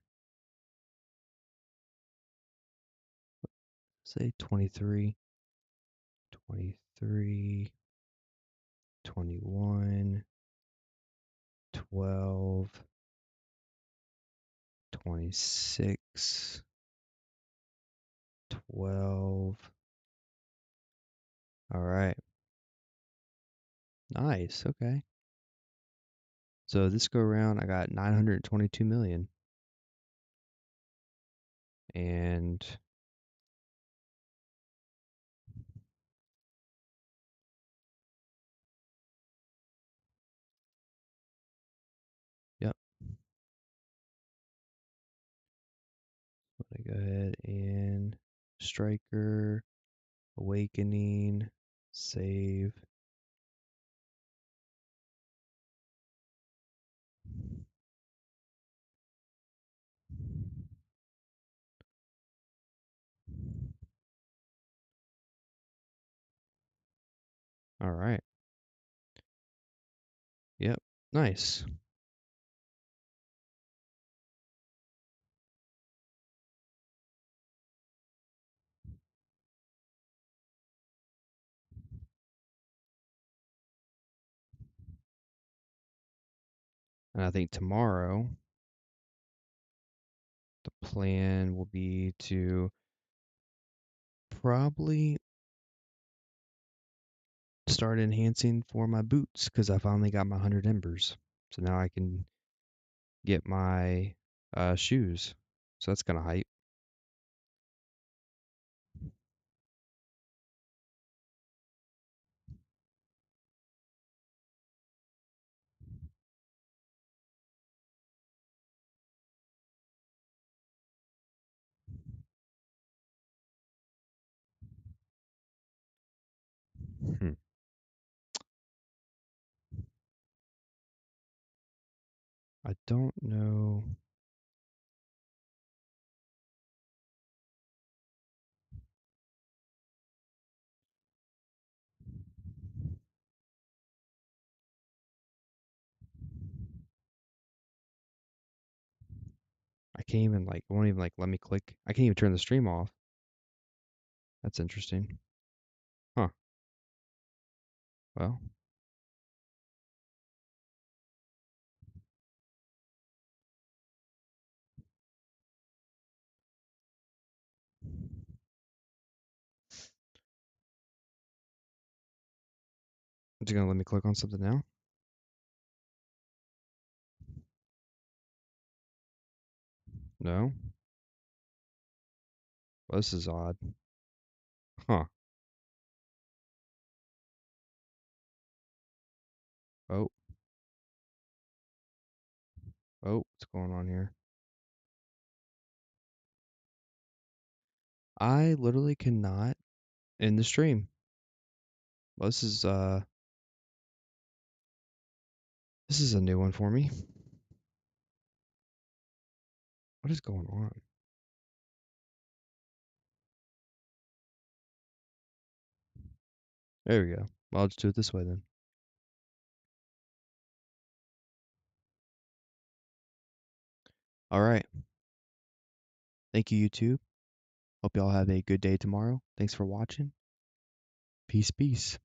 say 23, 23, 21, 12, 26, 12. All right. Nice. Okay. So this go around, I got 922 million. And yep. Let me go ahead and Striker, Awakening, save. All right. Yep. Nice. And I think tomorrow the plan will be to probably start enhancing for my boots because I finally got my 100 embers. So now I can get my shoes. So that's kind of hype. Hmm. I don't know. I can't even it won't even let me click. I can't even turn the stream off. That's interesting. Huh. Well, is it gonna let me click on something now? No. Well, this is odd. Huh. Oh. Oh, what's going on here? I literally cannot end the stream. Well, this is a new one for me. What is going on? There we go. Well, I'll just do it this way then. All right. Thank you, YouTube. Hope y'all have a good day tomorrow. Thanks for watching. Peace, peace.